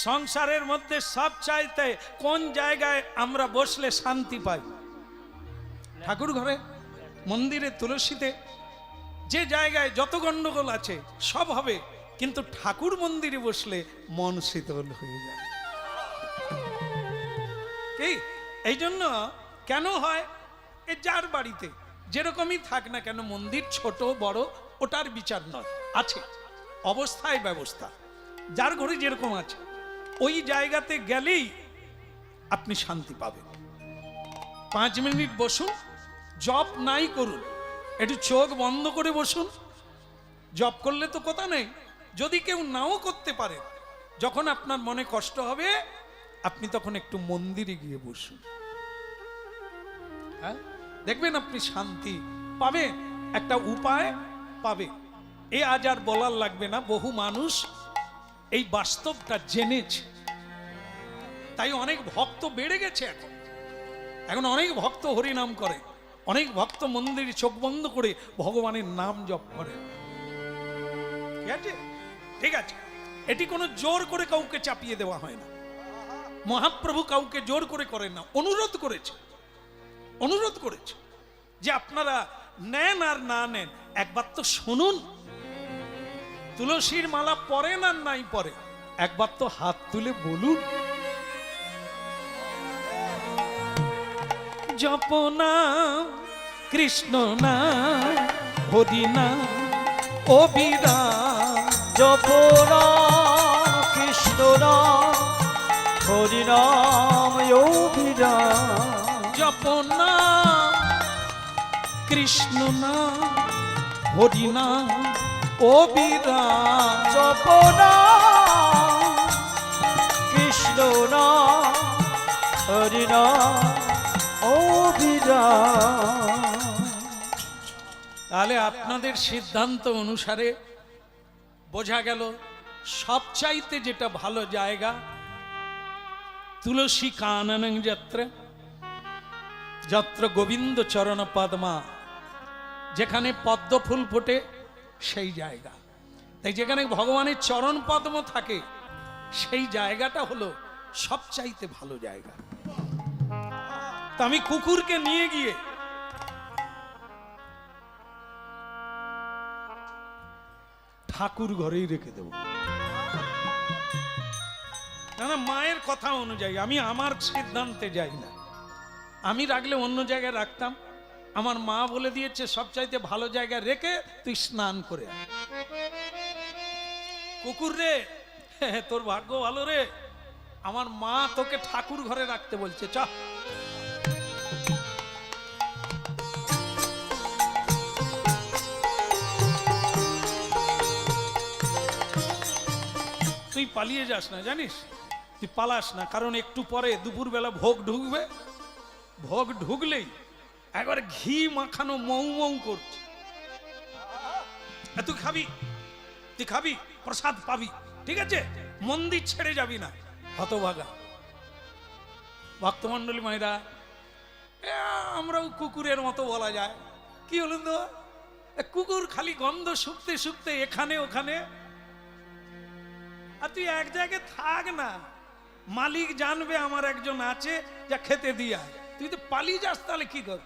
সংসারের মধ্যে সব চাইতে কোন জায়গায় আমরা বসলে শান্তি পাই? ঠাকুর ঘরে, মন্দিরে, তুলসীতে। যে জায়গায় যত গন্ডগোল আছে সব হবে, কিন্তু ঠাকুর মন্দিরে বসলে মন শীতল হয়ে যায়। কি এই জন্য কেন হয়? এ যার বাড়িতে যেরকমই থাক না কেন, মন্দির ছোট বড় ওটার বিচার নয়, আছে অবস্থায় ব্যবস্থা। যার ঘরে যেরকম আছে ওই জায়গাতে গেলেই আপনি শান্তি পাবেন। 5 মিনিট বসুন, জপ নাই করুন, একটু চোখ বন্ধ করে বসুন। জপ করলে তো কথা নেই। যদি কেউ নাও করতে পারে, যখন আপনার মনে কষ্ট হবে আপনি তখন একটু মন্দিরে গিয়ে বসুন, হ্যাঁ, দেখবেন আপনি শান্তি পাবেন, একটা উপায় পাবে। এ আজ আর বলার লাগবে না, বহু মানুষ এই বাস্তবটা জেনেছে। তাই অনেক ভক্ত বেড়ে গেছে। এখন অনেক ভক্ত হরিনাম করে, অনেক ভক্ত মন্দিরে চোখ বন্ধ করে ভগবানের নাম জপ করে। ঠিক আছে, ঠিক আছে, এটি কোনো জোর করে কাউকে চাপিয়ে দেওয়া হয় না। মহাপ্রভু কাউকে জোর করে করেন না, অনুরোধ করেছে, অনুরোধ করেছে যে আপনারা নেন আর না নেন একবার তো শুনুন। তুলসীর মালা পরেন আর নাই পরে একবার তো হাত তুলে বলুন। জপনা কৃষ্ণ না হরি না অবিরা, জপনা কৃষ্ণ না হরি নাম অবিরা, জপনা কৃষ্ণ না হরি না অবিরা, জপনা কৃষ্ণ না হরি নাম অবিরা। তাহলে আপনাদের সিদ্ধান্ত অনুসারে বোঝা গেল সবচাইতে যেটা ভালো জায়গা তুলসী কাননং যত্র, যত্র গোবিন্দ চরণ পদ্মা, যেখানে পদ্ম ফুল ফোটে সেই জায়গা। তাই যেখানে ভগবানের চরণ পদ্ম থাকে সেই জায়গাটা হলো সবচাইতে ভালো জায়গা। তা আমি কুকুরকে নিয়ে গিয়ে ঠাকুর ঘরেই রেখে দেব না, মায়ের কথা অনুযায়ী। আমি আমার সিদ্ধান্তে যাই না। আমি রাখলে অন্য জায়গায় রাখতাম। আমার মা বলে দিয়েছে সবচাইতে ভালো জায়গায় রেখে তুই স্নান করে আয়। কুকুর রে, তোর ভাগ্য ভালো রে, আমার মা তোকে ঠাকুর ঘরে রাখতে বলছে, চ। তুই পালিয়ে যাস না, জানিস, তুই পালাস না, কারণ একটু পরে দুপুরবেলা ভোগ ঢুকবে। ভোগ ঢুকলেই একবার ঘি মাখানো মৌ মৌ করছে, তুই খাবি, তুই খাবি, প্রসাদ পাবি, ঠিক আছে, মন্দির ছেড়ে যাবি না, হতভাগা। ভক্তমন্ডলী মায়েরা, আমরাও কুকুরের মতো বলা যায়। কি হলো তো, কুকুর খালি গন্ধ শুকতে শুকতে এখানে ওখানে। আর তুই এক জায়গায় থাক না, মালিক জানবে আমার একজন আছে, যা খেতে দিয়া। তুই তো পালিয়ে যাস, তাহলে কি কর?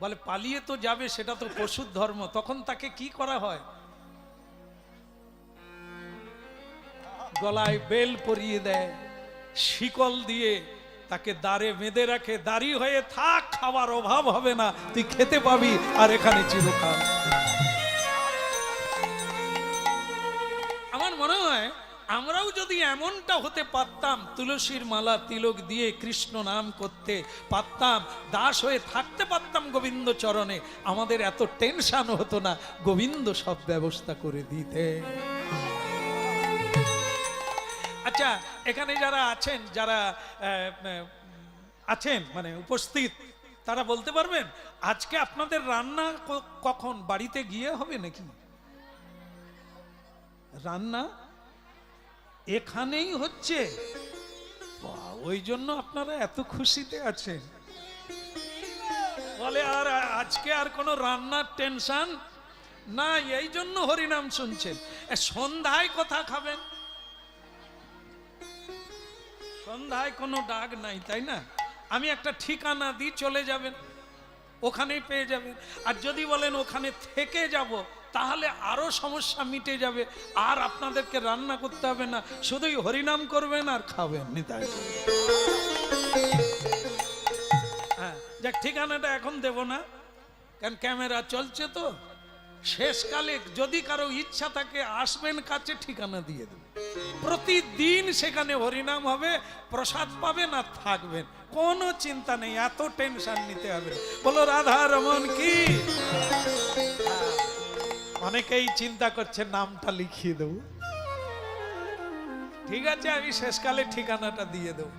বলে পালিয়ে তো যাবে, সেটা তো পশুর ধর্ম। তখন তাকে কি করা হয়? গলায় বেল পরিয়ে দেয়, শিকল দিয়ে তাকে দাঁড়ে বেঁধে রাখে। দাঁড়ি হয়ে থাক, খাবার অভাব হবে না, তুই খেতে পাবি আর এখানে চিরকাল। আমার মনে হয় আমরাও যদি এমনটা হতে পারতাম, তুলসীর মালা তিলক দিয়ে কৃষ্ণ নাম করতে পারতাম, দাস হয়ে থাকতে পারতাম গোবিন্দ চরণে, আমাদের এত টেনশন হতো না, গোবিন্দ সব ব্যবস্থা করে দিতে। আচ্ছা, এখানে যারা আছেন, যারা আছেন মানে উপস্থিত, তারা বলতে পারবেন আজকে আপনাদের রান্না কখন? বাড়িতে গিয়ে হবে নাকি রান্না? এখানেই হচ্ছে? ওই জন্য আপনারা এত খুশিতে আছেন। বলে আর আজকে আর কোনো রান্নার টেনশন না, এই জন্য হরিনাম শুনছেন। সন্ধ্যায় কথা খাবেন, সন্ধ্যায় কোনো ডাক নাই, তাই না? আমি একটা ঠিকানা দিই, চলে যাবেন, ওখানেই পেয়ে যাবেন। আর যদি বলেন ওখানে থেকে যাব, তাহলে আরো সমস্যা মিটে যাবে, আর আপনাদেরকে রান্না করতে হবে না, শুধুই হরিনাম করবেন আর খাবেন। নিতাই হ্যাঁ, যাক, ঠিকানাটা এখন দেব না, কারণ ক্যামেরা চলছে তো। শেষকালে যদি কারো ইচ্ছা থাকে আসবেন কাছে, ঠিকানা দিয়ে দেবেন। প্রতিদিন সেখানে হরিনাম হবে, প্রসাদ পাবেন আর থাকবেন, কোনো চিন্তা নেই, এত টেনশন নিতে হবে না। বলো রাধা রমন কি। অনেকেই চিন্তা করছে নামটা লিখিয়ে দেবো, ঠিক আছে, আমি শেষকালে ঠিকানাটা দিয়ে দেবো।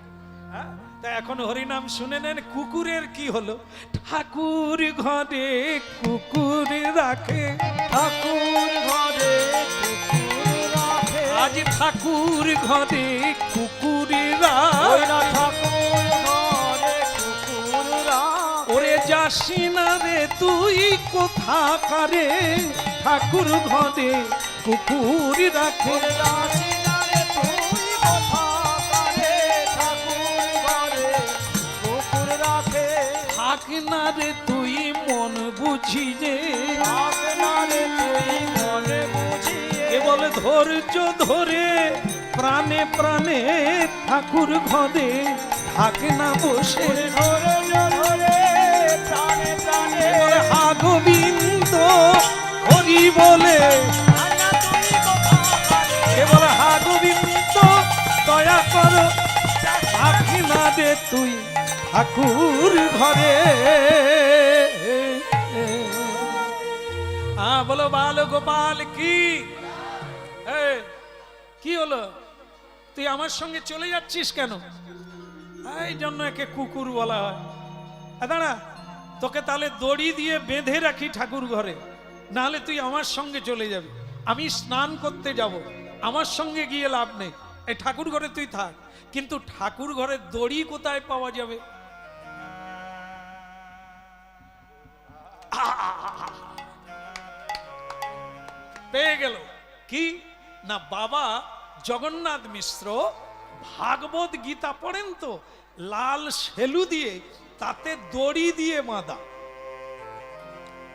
হ্যাঁ, তা এখন হরিনাম শুনে নেন। কুকুরের কি হলো? ঠাকুর ঘরে কুকুর রাখে, ঠাকুর ঘরে কুকুর রাখে, আজ ঠাকুর ঘরে কুকুর ওই না রাখে। ঠাকুর ঘরে কুকুর রাখে। ওরে যাসি না রে তুই কোথাকারে, ঠাকুর ঘরে কুকুর রাখে। ওরে যাসি না রে তুই কোথাকারে, ঠাকুর ঘরে কুকুর রাখে। থাক না রে তুই মন বুঝি রে, থাক না রে তুই মনে বুঝিয়ে, কেবল ধৈর্য ধরে প্রাণে প্রাণে ঠাকুর ঘরে থাক না বসে। ধরে ধরে প্রাণে প্রাণে বলে হা গোবিন্দ হরি বলে, আনা তুই কোথাকারে, কেবল হা গোবিন্দ দয়া কর, থাক না রে তুই ঠাকুর ঘরে। বলো বাল গোপাল কি। কি হলো, তুই আমার সঙ্গে চলে যাচ্ছিস কেন? এই জন্য একে কুকুর বলা হয়। দাঁড়া, তোকে তাহলে দড়ি দিয়ে বেঁধে রাখি ঠাকুর ঘরে, নাহলে তুই আমার সঙ্গে চলে যাবি। আমি স্নান করতে যাব, আমার সঙ্গে গিয়ে লাভ নেই, এই ঠাকুর ঘরে তুই থাক। কিন্তু ঠাকুর ঘরে দড়ি কোথায় পাওয়া যাবে? পেয়ে গেল কি না, বাবা জগন্নাথ মিশ্র ভাগবত গীতা পড়েন তো, লাল সেলু দিয়ে তাতে দড়ি দিয়ে বাঁধা।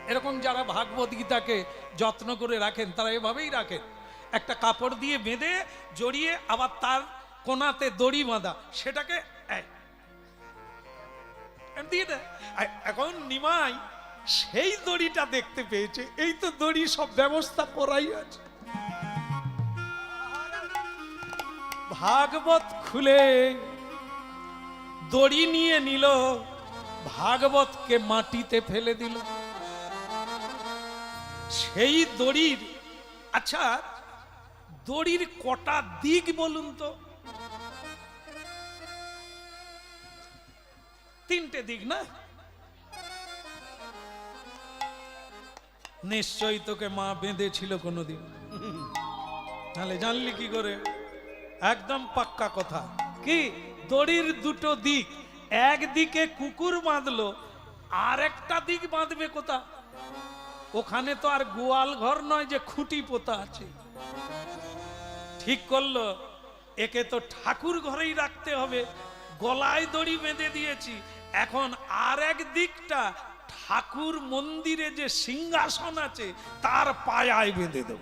এরকম যারা ভাগবত গীতাকে যত্ন করে রাখেন তারা এভাবেই রাখেন, একটা কাপড় দিয়ে বেঁধে জড়িয়ে আবার তার কোনাতে দড়ি বাঁধা, সেটাকে দিয়ে দেয়। এখন নিমাই সেই দড়িটা দেখতে পেয়েছে, এই তো দড়ি, সব ব্যবস্থা করাই আছে। ভাগবত খুলে দড়ি নিয়ে নিল, ভাগবতকে মাটিতে ফেলে দিল। সেই দড়ির, আচ্ছা দড়ির কটা দিক বলুন তো? তিনটে দিক না? নিশ্চয়ই তোকে মা বেঁধেছিল কোনোদিন, তাহলে জানলি কি করে? একদম পাক্কা কথা। কি দড়ির দুটো দিক, একদিকে কুকুর বাঁধলো, আর একটা দিক বাঁধবে কোথা? ওখানে তো আর গোয়াল ঘর নয় যে খুঁটি পোতা আছে। ঠিক করলো, একে তো ঠাকুর ঘরেই রাখতে হবে, গলায় দড়ি বেঁধে দিয়েছি। এখন আর এক দিকটা ঠাকুর মন্দিরে যে সিংহাসন আছে তার পায়ায় বেঁধে দেব।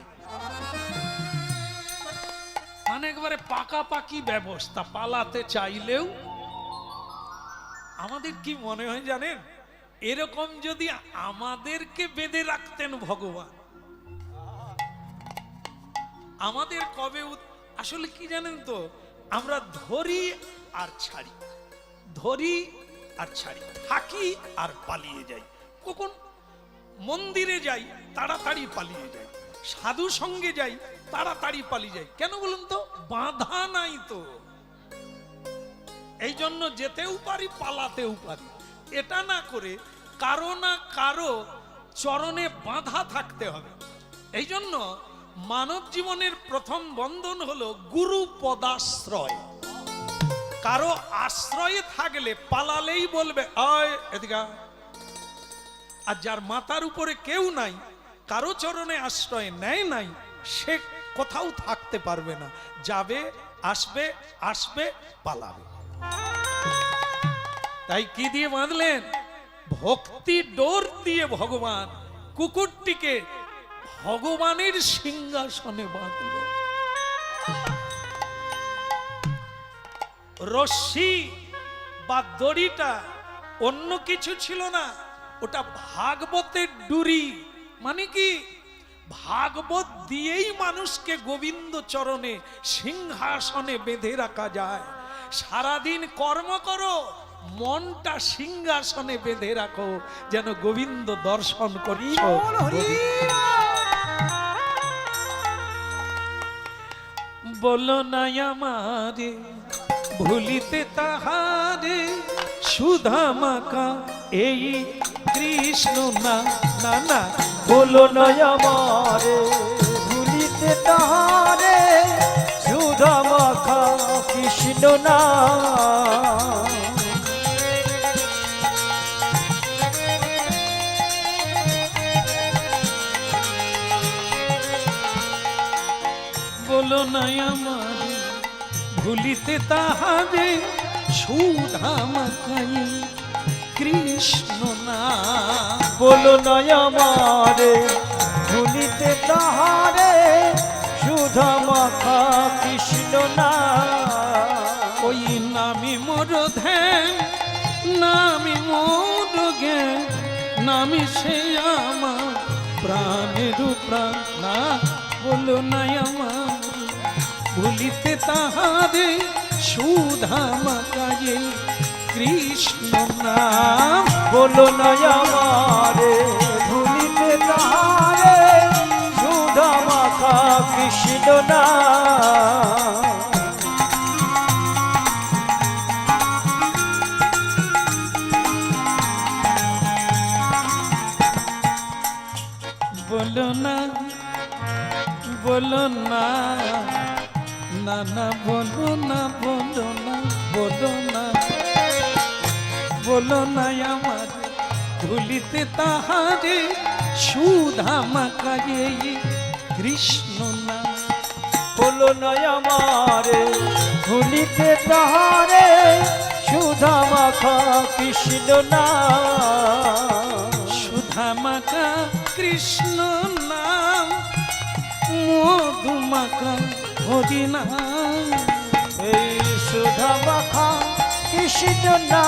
মানে একবারে পাকাপাকি ব্যবস্থা, পালাতে চাইলেও। আমাদের কি মনে হয় জানেন, এরকম যদি আমাদেরকে বেঁধে রাখতেন ভগবান, আমাদের কবে আসলে কি জানেন তো, আমরা ধরি আর ছাড়ি, ধরি আর ছাড়ি, থাকি আর পালিয়ে যাই। কখন মন্দিরে যাই তাড়াতাড়ি পালিয়ে যাই, সাধু সঙ্গে যাই তাড়াতাড়ি পালিয়ে যাই। কেন বলুন তো? বাধা নাই তো। এই জন্য যেতেও পারি, পালাতেও পারি। এটা না করে কারো না কারো চরণে বাঁধা থাকতে হবে। এই জন্য মানব জীবনের প্রথম বন্ধন হলো গুরু পদাশ্রয়। কারো আশ্রয়ে থাকলে পালালেই বলবে আয় এদিকে। আর যার মাথার উপরে কেউ নাই, কারো চরণে আশ্রয় নেয় নাই, সে কোথাও থাকতে পারবে না, যাবে আসবে আসবে পালাবে। তাই কি দিয়ে বাঁধলেন? ভক্তি ডোর দিয়ে ভগবান কুকুরটিকে ভগবানের সিংহাসনে বাঁধল। রশ্মি বা দড়িটা অন্য কিছু ছিল না, ওটা ভাগবতের ডুরি। মানে কি? ভাগবত দিয়েই মানুষকে গোবিন্দ চরণে সিংহাসনে বেঁধে রাখা যায়। সারাদিন কর্ম করো, মনটা সিংহাসনে বেঁধে রাখো, যেন গোবিন্দ দর্শন করছো। বলো না আমারে ভুলিতে তাহারে, সুধা মাখা এই কৃষ্ণ না। না না, বলো নয় আমারে ভুলিতে তাহারে, সুধা মাখা কৃষ্ণ না। বলো না আমারে ভুলিতে তাহারে, সুধা মাখা এই কৃষ্ণ না। বলো নয় আমারে ভুলিতে তাহারে, সুধা মাখা কৃষ্ণ না। ওই নামি মোর ধ্যান, নামি মোর জ্ঞান, নামি সে আমার প্রাণের প্রাণ। না, বলো না আমার ভুলিতে তাহারে, সুধা মাখা এই কৃষ্ণ নাম। বলো নয় আমারে ভুলিতে তাহারে, সুধা মাখা কৃষ্ণ না। বলো না, বলো না, না না, বলো না, বলো না, বলো না, বলো না আমার ভুলিতে তাহারে, সুধা মাখা এই কৃষ্ণ না। বলো নয় আমারে ভুলিতে তাহারে, সুধা মাখা কৃষ্ণ না। সুধা মাখা কৃষ্ণ নাম, মধু মাখা হরি নাম। এই সুধা মাখা কৃষ্ণ না,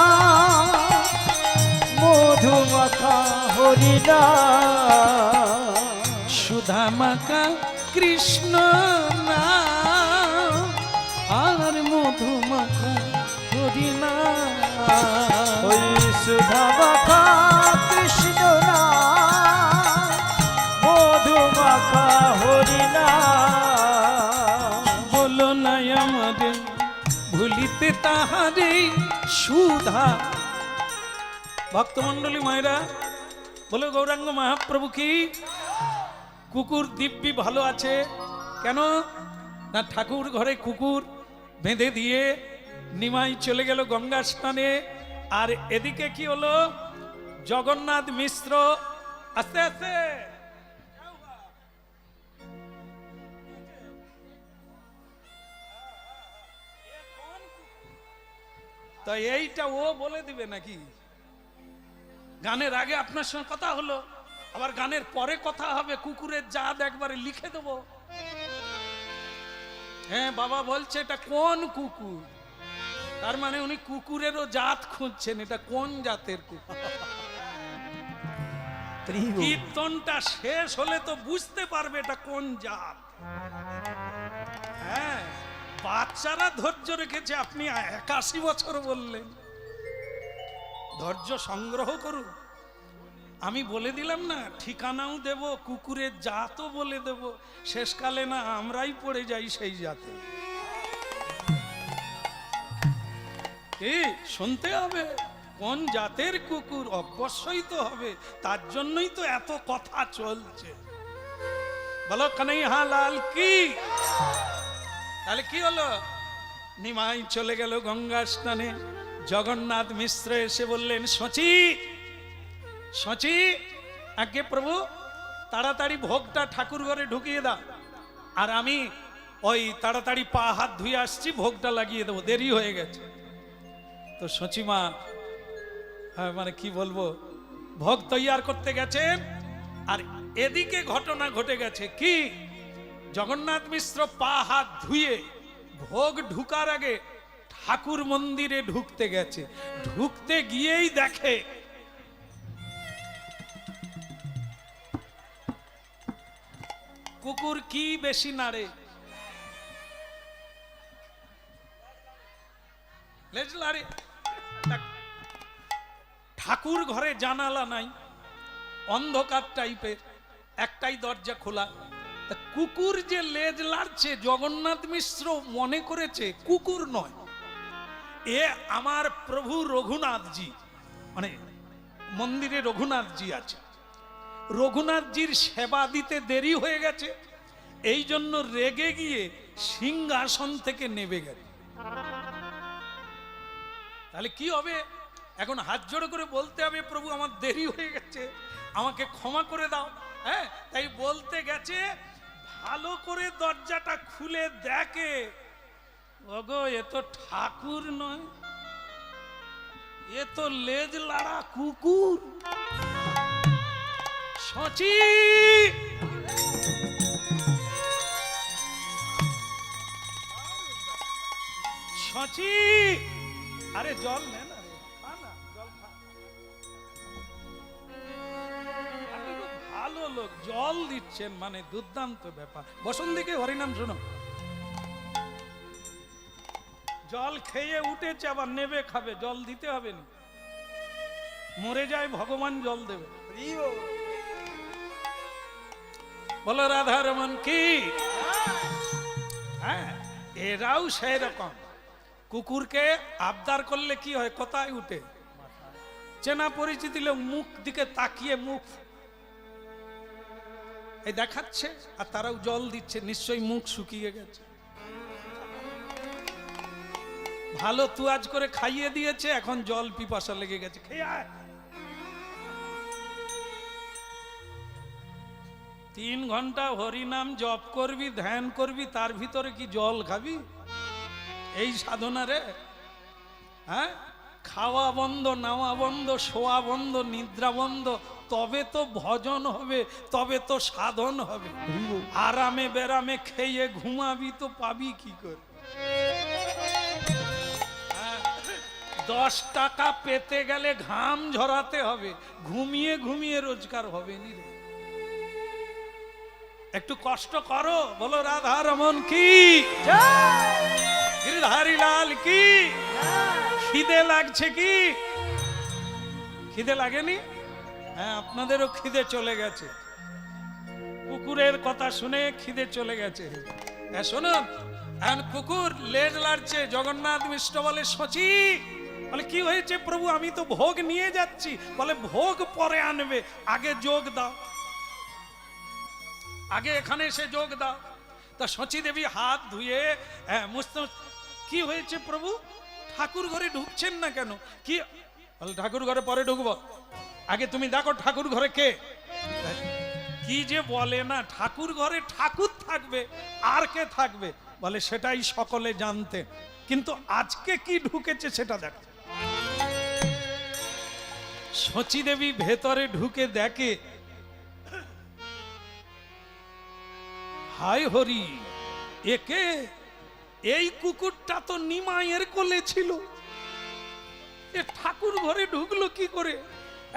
মধু মাখা হরি না। সুধা মাখা কৃষ্ণ নাম, আর মধু মাখা হরি নাম। ওই সুধা মাখা কৃষ্ণ না, মধু মাখা হরি না। বলো না আমারে ভুলিতে তাহারে, সুধা। ভক্তমন্ডলী মায়েরা বলে, গৌরাঙ্গ মহাপ্রভু কি কুকুর দিব্যি ভালো আছে? কেন না, ঠাকুর ঘরে কুকুর বেঁধে দিয়ে নিমাই চলে গেল গঙ্গা স্নানে। আর এদিকে কি হলো? জগন্নাথ মিশ্র আস্তে আস্তে তো এইটা ও বলে দিবে নাকি? গানের আগে আপনার সঙ্গে কথা হলো, আবার গানের পরে কথা হবে। কুকুরের জাত একবারে লিখে দেবো। হ্যাঁ, বাবা বলছে এটা কোন কুকুর, তার মানে উনি কুকুরেরও জাত খুঁজছেন, এটা কোন জাতের কুকুর। কীর্তনটা শেষ হলে তো বুঝতে পারবে এটা কোন জাত। হ্যাঁ, বাচ্চারা ধৈর্য রেখেছে, আপনি 81 বছর বললেন। ধৈর্য সংগ্রহ করুন। আমি বলে দিলাম না, ঠিকানাও দেব, কুকুরের জাতও বলে দেব। শেষকালে না আমরাই পড়ে যাই সেই জাতে। কি শুনতে হবে কোন জাতের কুকুর? অবশ্যই তো হবে, তার জন্যই তো এত কথা চলছে। বলো কানাইয়া লাল কি? তাহলে কি হলো? নিমাই চলে গেল গঙ্গা স্নানে। জগন্নাথ মিশ্র এসে বললেন, সচি সচি, আগে প্রভু তাড়াতাড়ি ভোগটা ঠাকুর ঘরে ঢুকিয়ে দাও, আর আমি ওই তাড়াতাড়ি পা হাত ধুয়ে আসছি, ভোগটা লাগিয়ে দেবো, দেরি হয়ে গেছে। তো সচিমা মানে কি বলবো, ভোগ তৈয়ার করতে গেছেন, আর এদিকে ঘটনা ঘটে গেছে কি, জগন্নাথ মিশ্র পা হাত ধুয়ে ভোগ ঢুকার আগে ঠাকুর মন্দিরে ঢুকতে গেছে। ঢুকতে গিয়েই দেখে কুকুর কি বেশি নাড়ে, লেজ নাড়ে। ঠাকুর ঘরে জানালা নাই, অন্ধকার টাইপের, একটাই দরজা খোলা। কুকুর যে লেজ লাড়ছে, জগন্নাথ মিশ্র মনে করেছে কুকুর নয়, এ আমার প্রভু রঘুনাথজি, মানে মন্দিরে রঘুনাথজি আছে, রঘুনাথজির সেবা দিতে দেরি হয়ে গেছে, এই জন্য রেগে গিয়ে সিংহাসন থেকে নেমে গেছে। তাহলে কি হবে, এখন হাত জোড়ো করে বলতে হবে প্রভু আমার দেরি হয়ে গেছে, আমাকে ক্ষমা করে দাও। হ্যাঁ, তাই বলতে গেছে, ভালো করে দরজাটা খুলে দেখে, ওগো এ তো ঠাকুর নয়, এ তো লেজ লাড়া কুকুর। সচি সচি, আরে জল নে না রে, খা না, জল খা। আপনি খুব ভালো লোক, জল দিচ্ছেন, মানে দুর্দান্ত ব্যাপার। বসুন দিকে হরিনাম শোনো। জল খেয়ে উঠেছে, আবার নেবে খাবে, জল দিতে হবে না, মরে যায় ভগবান জল দেবে। বলো রাধা রমন কি। হ্যাঁ, এরাও সেই রকম, কুকুরকে আবদার করলে কি হয়, কোথায় উঠে, চেনা পরিচিতি লোক মুখ দিকে তাকিয়ে মুখ এই দেখাচ্ছে, আর তারাও জল দিচ্ছে, নিশ্চয়ই মুখ শুকিয়ে গেছে। ভালো তুয়াজ করে খাইয়ে দিয়েছে, এখন জল পিপাসা লেগে গেছে, খেয়ে আয়। 3 ঘন্টা হরিনাম জপ করবি, ধ্যান করবি, তার ভিতরে কি জল খাবি? এই সাধনা রে। হ্যাঁ, খাওয়া বন্ধ, নাওয়া বন্ধ, শোয়া বন্ধ, নিদ্রা বন্ধ, তবে তো ভজন হবে, তবে তো সাধন হবে। আরামে বেরামে খেয়ে ঘুমাবি তো পাবি কি করে? 10 টাকা পেতে গেলে ঘাম ঝরাতে হবে, ঘুমিয়ে ঘুমিয়ে রোজগার হবে নি রে। একটু কষ্ট করো, বলো রাধা রমন কি, গিরিধারী লাল কি। খিদে লাগছে কি? খিদে লাগেনি? হ্যাঁ, আপনাদেরও খিদে চলে গেছে, কুকুরের কথা শুনে খিদে চলে গেছে। হ্যাঁ শুনুন, এখন কুকুর লেজ লাড়ছে, জগন্নাথ মিশ্র বলে সচি, বলে কি হয়েছে প্রভু, আমি তো ভোগ নিয়ে যাচ্ছি। বলে ভোগ পরে আনবে, আগে যোগ দাও, আগে এখানে এসে যোগ দাও। তা সচি দেবী হাত ধুয়ে কি হয়েছে প্রভু, ঠাকুর ঘরে ঢুকছেন না কেন? কি বলে, ঠাকুর ঘরে পরে ঢুকবো, আগে তুমি দেখো ঠাকুর ঘরে কে। কি যে বলে না, ঠাকুর ঘরে ঠাকুর থাকবে, আর কে থাকবে? বলে সেটাই সকলে জানতেন, কিন্তু আজকে কি ঢুকেছে সেটা দেখো। সচি দেবী ভেতরে ঢুকে দেখে, হায় হরি, একে, এই কুকুরটা তো নিমাইয়ের কোলে ছিল, এ ঠাকুর ঘরে ঢুকলো কি করে?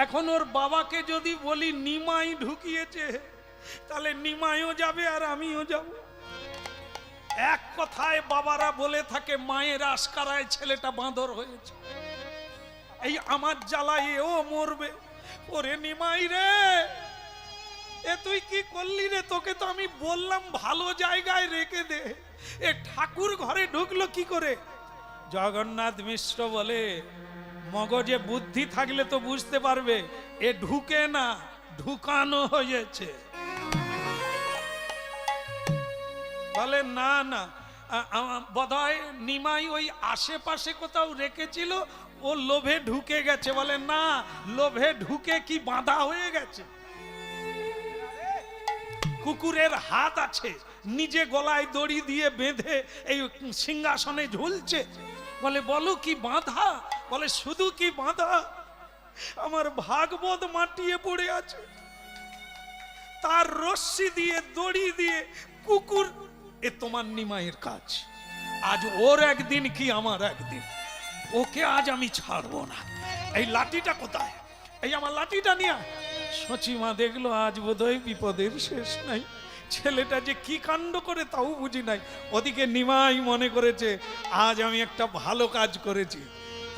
এখন ওর বাবাকে যদি বলি নিমাই ঢুকিয়েছে, তাহলে নিমাইও যাবে আর আমিও যাব। এক কথায় বাবারা বলে থাকে, মায়ের আশকারায় ছেলেটা বাঁদর হয়েছে, এই আমার জ্বালায় ও মরবে। ওরে নিমাই রে, এ তুই কি করলি রে? তোকে তো আমি বললাম ভালো জায়গায় রেখে দে, এ ঠাকুর ঘরে ঢুকলো কি করে? জগন্নাথ মিশ্র বলে, মগজে বুদ্ধি থাকলে তো বুঝতে পারবে, এ ঢুকে না, ঢুকানো হয়েছে। বলে না না, বোধহয় নিমাই ওই আশেপাশে কোথাও রেখেছিল, ও লোভে ঢুকে গেছে। বলে না, লোভে ঢুকে কি বাঁধা হয়ে গেছে? কুকুরের হাত আছে, নিজে গলায় দড়ি দিয়ে বেঁধে এই সিংহাসনে ঝুলছে। বলে বলো কি বাঁধা? বলে শুধু কি বাঁধা, আমার ভাগবত মাটিয়ে পড়ে আছে, তার রশ্মি দিয়ে দড়ি দিয়ে কুকুর, এ তোমার নিমাইয়ের কাজ। আজ ওর একদিন কি আমার একদিন, ওকে আজ আমি ছাড়বো না। এই লাঠিটা কোথায়? এই আমার লাঠিটা নিয়ে আয়। সচিমা দেখলো আজ বোধহয় বিপদের শেষ নাই, ছেলেটা যে কি কাণ্ড করে তাও বুঝি নাই। ওদিকে নিমাই মনে করেছে আজ আমি একটা ভালো কাজ করেছি।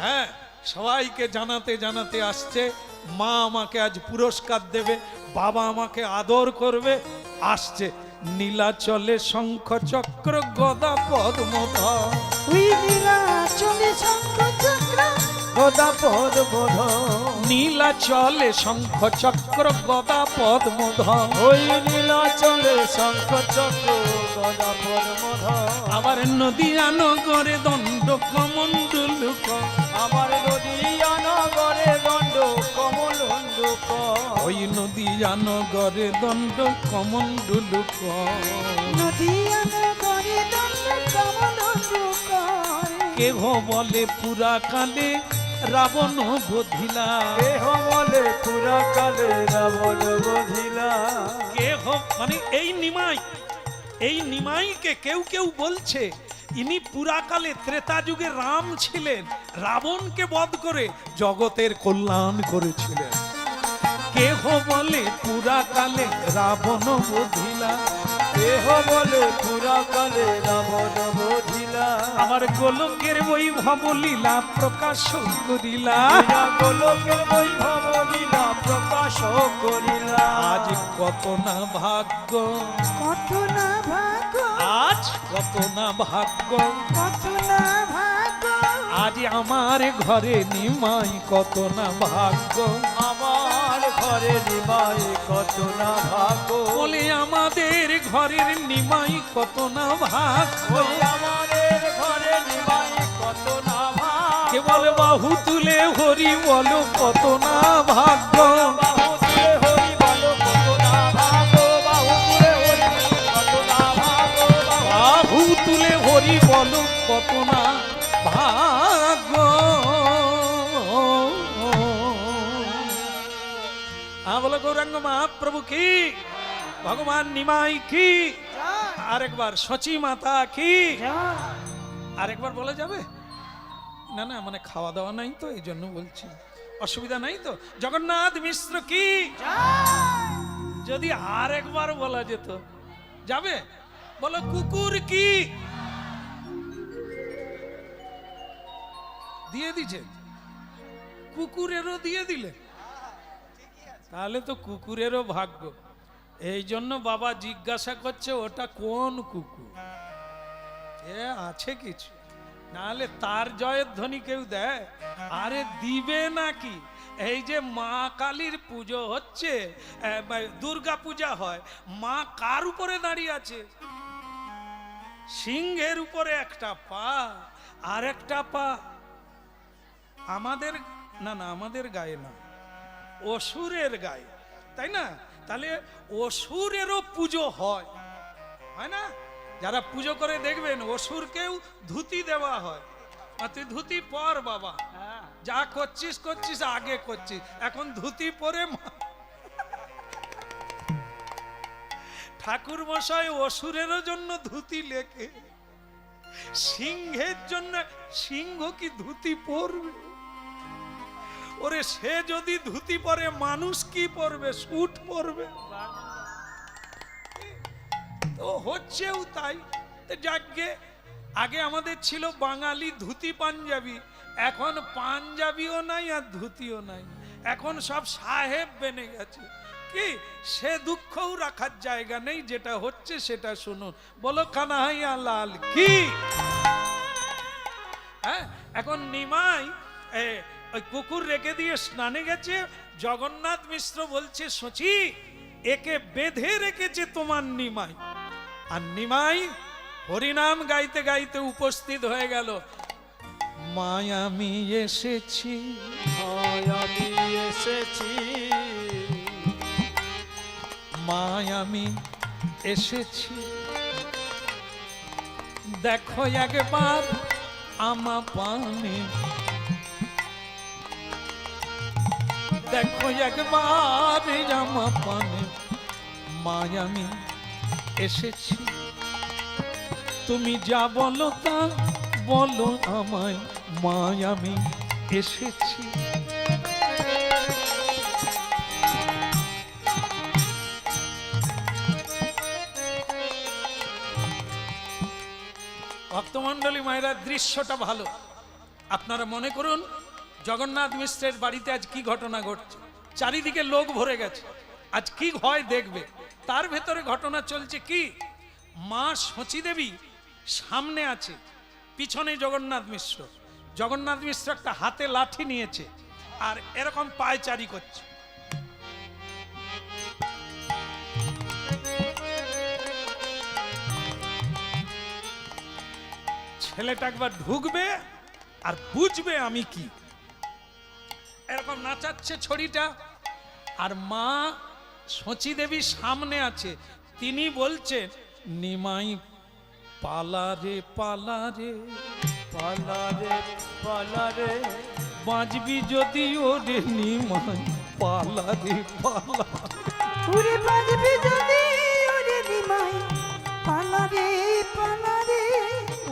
হ্যাঁ, সবাইকে জানাতে জানাতে আসছে, মা আমাকে আজ পুরস্কার দেবে, বাবা আমাকে আদর করবে। আসছে নীলাচলে শঙ্খ চক্র গদা পদ্মধর, ওই নীলাচলে শঙ্খ চক্র গদা পদ্মধর, নীলাচলে শঙ্খ চক্র গদা পদ্মধর। ওই নীলাচলে শঙ্খ চক্র গদা পদ্মধর। আবার নদিয়া নগরে দণ্ড কমণ্ডলুক, আমার নদিয়া নগরে দণ্ড কমল হন্দুক, ওই নদিয়া নগরে দণ্ড কমণ্ডলুক। নদিয়া নগরে দণ্ড কমণ্ডলুক। কেহ বলে পুরা কালে রাবণ বধিলা, কেহ বলে পুরা কালে রাবণ বধিলা। কেহ মানে এই নিমাই, এই নিমাইকে কেউ কেউ বলছে ইনি পুরাকালে ত্রেতা যুগে রাম ছিলেন, রাবণকে বধ করে জগতের কল্যাণ করেছিলেন। কেহ বলে পুরাকালে রাবণ বধিলা, কেহ বলে পুরা কালে রাবণ বধিলা। আমার গোলকের বৈভব লীলা প্রকাশ করিলা, গোলকের বৈভব লীলা প্রকাশ করিলা। আজ কত না ভাগ্য, কত না ভাগ্য, আজ কত না ভাগ্য, কত না ভাগ্য। আজ আমার ঘরে নিমাই কত না ভাগ্য। আমার ঘরে নিমাই কত না ভাগ্য। বলে আমাদের ঘরের নিমাই কত না ভাগ্য। ওই আমাদের ঘরে নিমাই কত না ভাগ্য। কেবল বাহু তুলে হরি বলো কত না ভাগ্য। বাহু তুলে হরি বলো কত না ভাগ্য। বাহু তুলে হরি কত না ভাগ্য। বাহু তুলে হরি বলো কত না ভাগ্য। বলো গৌরাঙ্গ মহাপ্রভু কি, ভগবান নিমাই কি, আরেকবার সচি মাতা কি, আরেকবার বলা যাবে? না না, মানে খাওয়া দাওয়া নাই তো, এই জন্য বলছি, অসুবিধা নাই তো? জগন্নাথ মিশ্র কি, যদি আরেকবার বলা যেত যাবে? বলো কুকুর কি, দিয়ে দিছে, কুকুরেরও দিয়ে দিলে, তাহলে তো কুকুরেরও ভাগ্য। এই জন্য বাবা জিজ্ঞাসা করছে ওটা কোন কুকুর, এ আছে কিছু, নাহলে তার জয়ের ধ্বনি কেউ দেয়? আরে দিবে নাকি? এই যে মা কালীর পুজো হচ্ছে, দুর্গা পূজা হয়, মা কার উপরে দাঁড়িয়ে আছে? সিংহের উপরে একটা পা, আর একটা পা আমাদের, না না আমাদের গায়ে না, অসুরের গায়ে, তাই না? তাহলে অসুরেরও পুজো হয়, হয় না? যারা পুজো করে দেখবেন অসুরকেও ধুতি দেওয়া হয়। তুই ধুতি পর বাবা, যা করছিস করছিস, আগে করছিস, এখন ধুতি পরে। ঠাকুর মশাই অসুরেরও জন্য ধুতি লেখে, সিংহের জন্য। সিংহ কি ধুতি পরবে? ওরে সে যদি ধুতি পরে, মানুষ কি পরবে? স্যুট পরবে। তো হচ্ছেও তাই। যাকে আগে আমাদের ছিল বাঙালি ধুতি পাঞ্জাবি, এখন পাঞ্জাবিও নাই আর ধুতিও নাই, এখন সব সাহেব বেনে গেছে। কি সে দুঃখও রাখার জায়গা নেই, যেটা হচ্ছে সেটা শুনুন। বলো কানাইয়া লাল কি। হ্যাঁ, এখন নিমাই ওই কুকুর রেখে দিয়ে স্নানে গেছে। জগন্নাথ মিশ্র বলছে সচি একে বেঁধে রেখেছে তোমার নিমাই। আর নিমাই হরিনাম গাইতে গাইতে উপস্থিত হয়ে গেল। মায় আমি এসেছি, আমি এসেছি, মায় আমি এসেছি, দেখো একবার আমা পানে, দেখো একবার আমা পানে, মায় আমি এসেছি। তুমি যা বলো তা বলো আমায়, মায় আমি এসেছি। ভক্তমণ্ডলী মায়েরা, দৃশ্যটা ভালো। আপনারা মনে করুন জগন্নাথ মিশ্রের বাড়িতে আজ কি ঘটনা ঘটছে, চারিদিকে লোক ভরে গেছে, আজ কি হয় দেখবে। তার ভেতরে ঘটনা চলছে কি, মা শচী দেবী সামনে আছে, পিছনে জগন্নাথ মিশ্র। জগন্নাথ মিশ্র একটা হাতে লাঠি নিয়েছে আর এরকম পায়চারি করছে। ছেলেটা একবার ঢুকবে আর বুঝবে আমি কি, এরকম নাচাচ্ছে ছড়িটা। আর মা শচী দেবী সামনে আছে, তিনি বলছেন নিমাই পালারে পালারে, পালারে পালারে, বাঁচবি যদি ওরে নিমাই পালারে পালা, উড়ে বাজবে যদি ওরে নিমাই পালারে পালারে,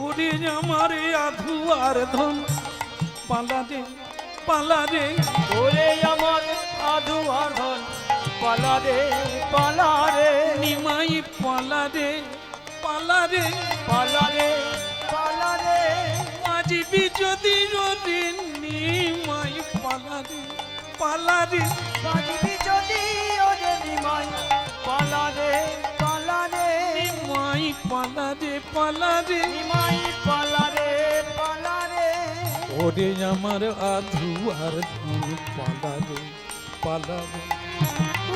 ওরে আমারে আধু আর ধন পালারে পালারে, ওরে আমার আধু আর ধন পালারে পালারে, নিমাই পালারে পালারে, পালারে পালারে, বাঁচবি যদি ওরে নিমাই পালারে পালারে, বাজবি যদি ওরে নিমাই পালারে পালারে, নিমাই পালারে পালারে, নিমাই পালারে পালারে, ওরে আমার আধু আর ধন পালারে পালারে।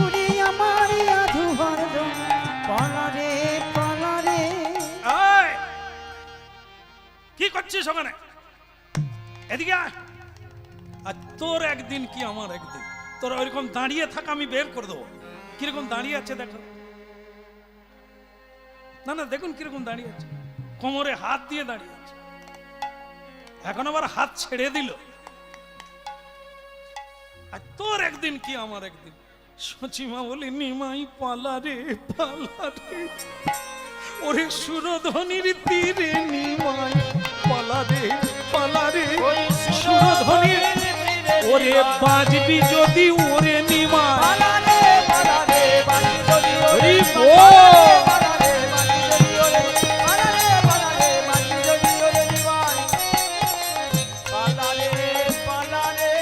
উড়ে আমার আধু হরদম পালারে পালারে। এই, কি করছিস ওখানে? এদিকে আয়। আর তোর একদিন কি আমার একদিন, তোর ওইরকম দাঁড়িয়ে থাক, আমি বের করে দেবো। কিরকম দাঁড়িয়ে আছে দেখো, না না দেখুন কিরকম দাঁড়িয়ে আছে, কোমরে হাত দিয়ে দাঁড়িয়ে আছে, এখন আবার হাত ছেড়ে দিল। আর তোর একদিন কি আমার একদিন। সচিমা বলি নিমাই পালারে পালারে, ওরে সুরধ্বনির তীরে নিমাই পালারে পালারে, ওই সুরধ্বনির ওরে বাজবি যদি ওরে নিমাই, পালারে পালারে, বাজবি যদি ওরে হরি নিমাই, বল। পালারে বাজবি যদি ওরে, পালারে পালারে, বাজবি যদি ওরে নিমাই, পালারে পালারে।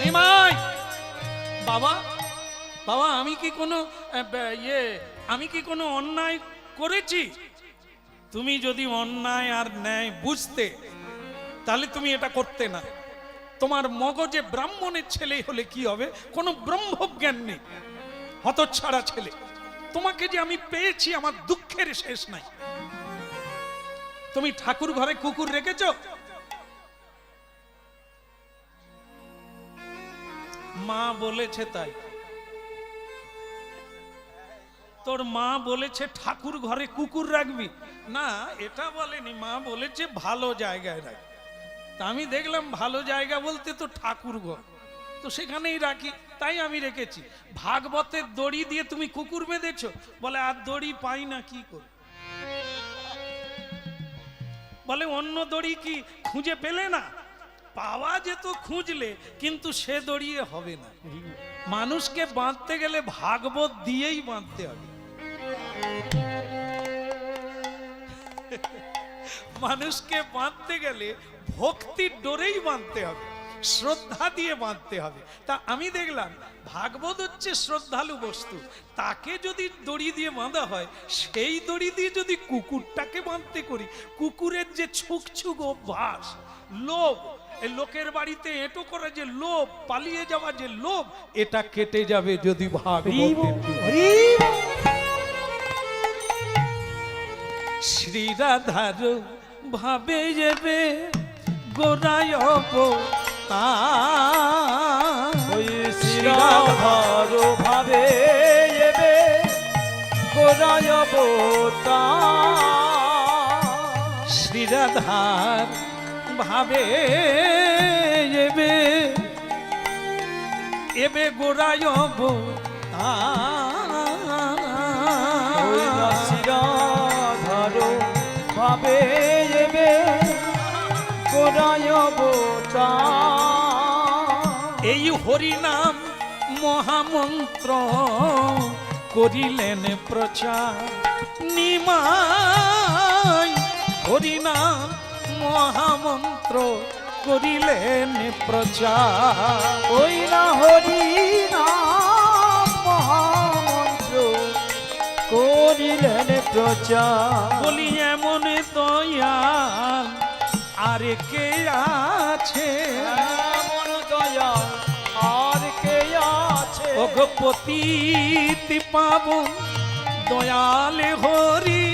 নিমাই। বাবা বাবা, আমি কি কোনো আমি কি কোনো অন্যায় করেছি? তুমি যদি অন্যায় আর ন্যায় বুঝতে, তাহলে তুমি এটা করতে না। তোমার মগজে ব্রাহ্মণের ছেলে হলে কি হবে, কোনো ব্রহ্মজ্ঞান নেই, হতচ্ছাড়া ছেলে। তোমাকে যে আমি পেয়েছি, আমার দুঃখের শেষ নাই। তুমি ঠাকুর ঘরে কুকুর রেখেছো? মা বলেছে তাই। তোর মা বলেছে ঠাকুর ঘরে কুকুর রাখবি না, এটা বলেনি। মা বলেছে ভালো জায়গায় রাখ। তা আমি দেখলাম ভালো জায়গা বলতে তো ঠাকুর ঘর, তো সেখানেই রাখি, তাই আমি রেখেছি। ভাগবতের দড়ি দিয়ে তুমি কুকুর বেঁধেছো, বলে আর দড়ি পাই না, কি করে? বলে অন্য দড়ি কি খুঁজে পেলে না? পাওয়া যেত খুঁজলে, কিন্তু সে দড়িয়ে হবে না। মানুষকে বাঁধতে গেলে ভাগবত দিয়েই বাঁধতে হবে। মানুষকে বাঁধতে গেলে ভক্তির ডোরেই বাঁধতে হবে, শ্রদ্ধা দিয়ে বাঁধতে হবে। তা আমি দেখলাম ভাগবত হচ্ছে শ্রদ্ধালু বস্তু, তাকে যদি দড়ি দিয়ে বাঁধা হয়, সেই দড়ি দিয়ে যদি কুকুরটাকে বাঁধতে করি, কুকুরের যে ছুকছুক অভ্যাস, লোভ, এই লোকের বাড়িতে এঁটো করা যে লোভ, পালিয়ে যাওয়া যে লোভ, এটা কেটে যাবে যদি ভাগবত। শ্রী রাধার ভাবে যাবে গোরায় ওই শ্রীরাধার ভাবে এবে গোরায় অবতার শ্রীরাধার ভাবে এবে এবে গোরায় অবতার শিরাধারো ভাবে এবে গোরায় অবতার এই হরিনাম মহামন্ত্র করিলেন প্রচার নিমাই হরিনাম মহামন্ত্র করিলেন প্রচার ওই না হরি নাম মহামন্ত্র করিলেন প্রচার বলি এমন দয়াল আর কে আছে এমন দয়া আর কে আছে অগপতিত পাবন দয়াল হরি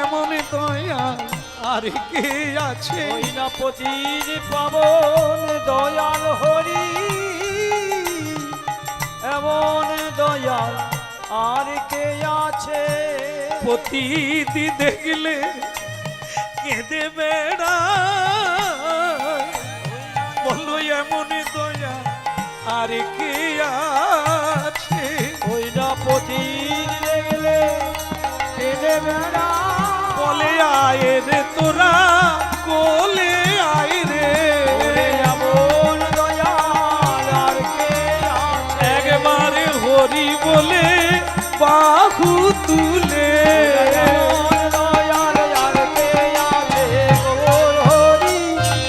এমন দয়াল আর কে আছে ওই না পতির পাবন দয়াল হরি এমন দয়াল আর কে আছে পতিতি দেখলে কেঁদে বেড়া বলো এমন দয়া আর কে আছে ওই না পতির দেখলে কেঁদে বেড়া বলে আয় রে তোরা কোলে আয় রে এমন দয়াল আর কে আছে একবারে হরি বলে বাহু তুলে এমন দয়াল আর কে আছে গৌর হরি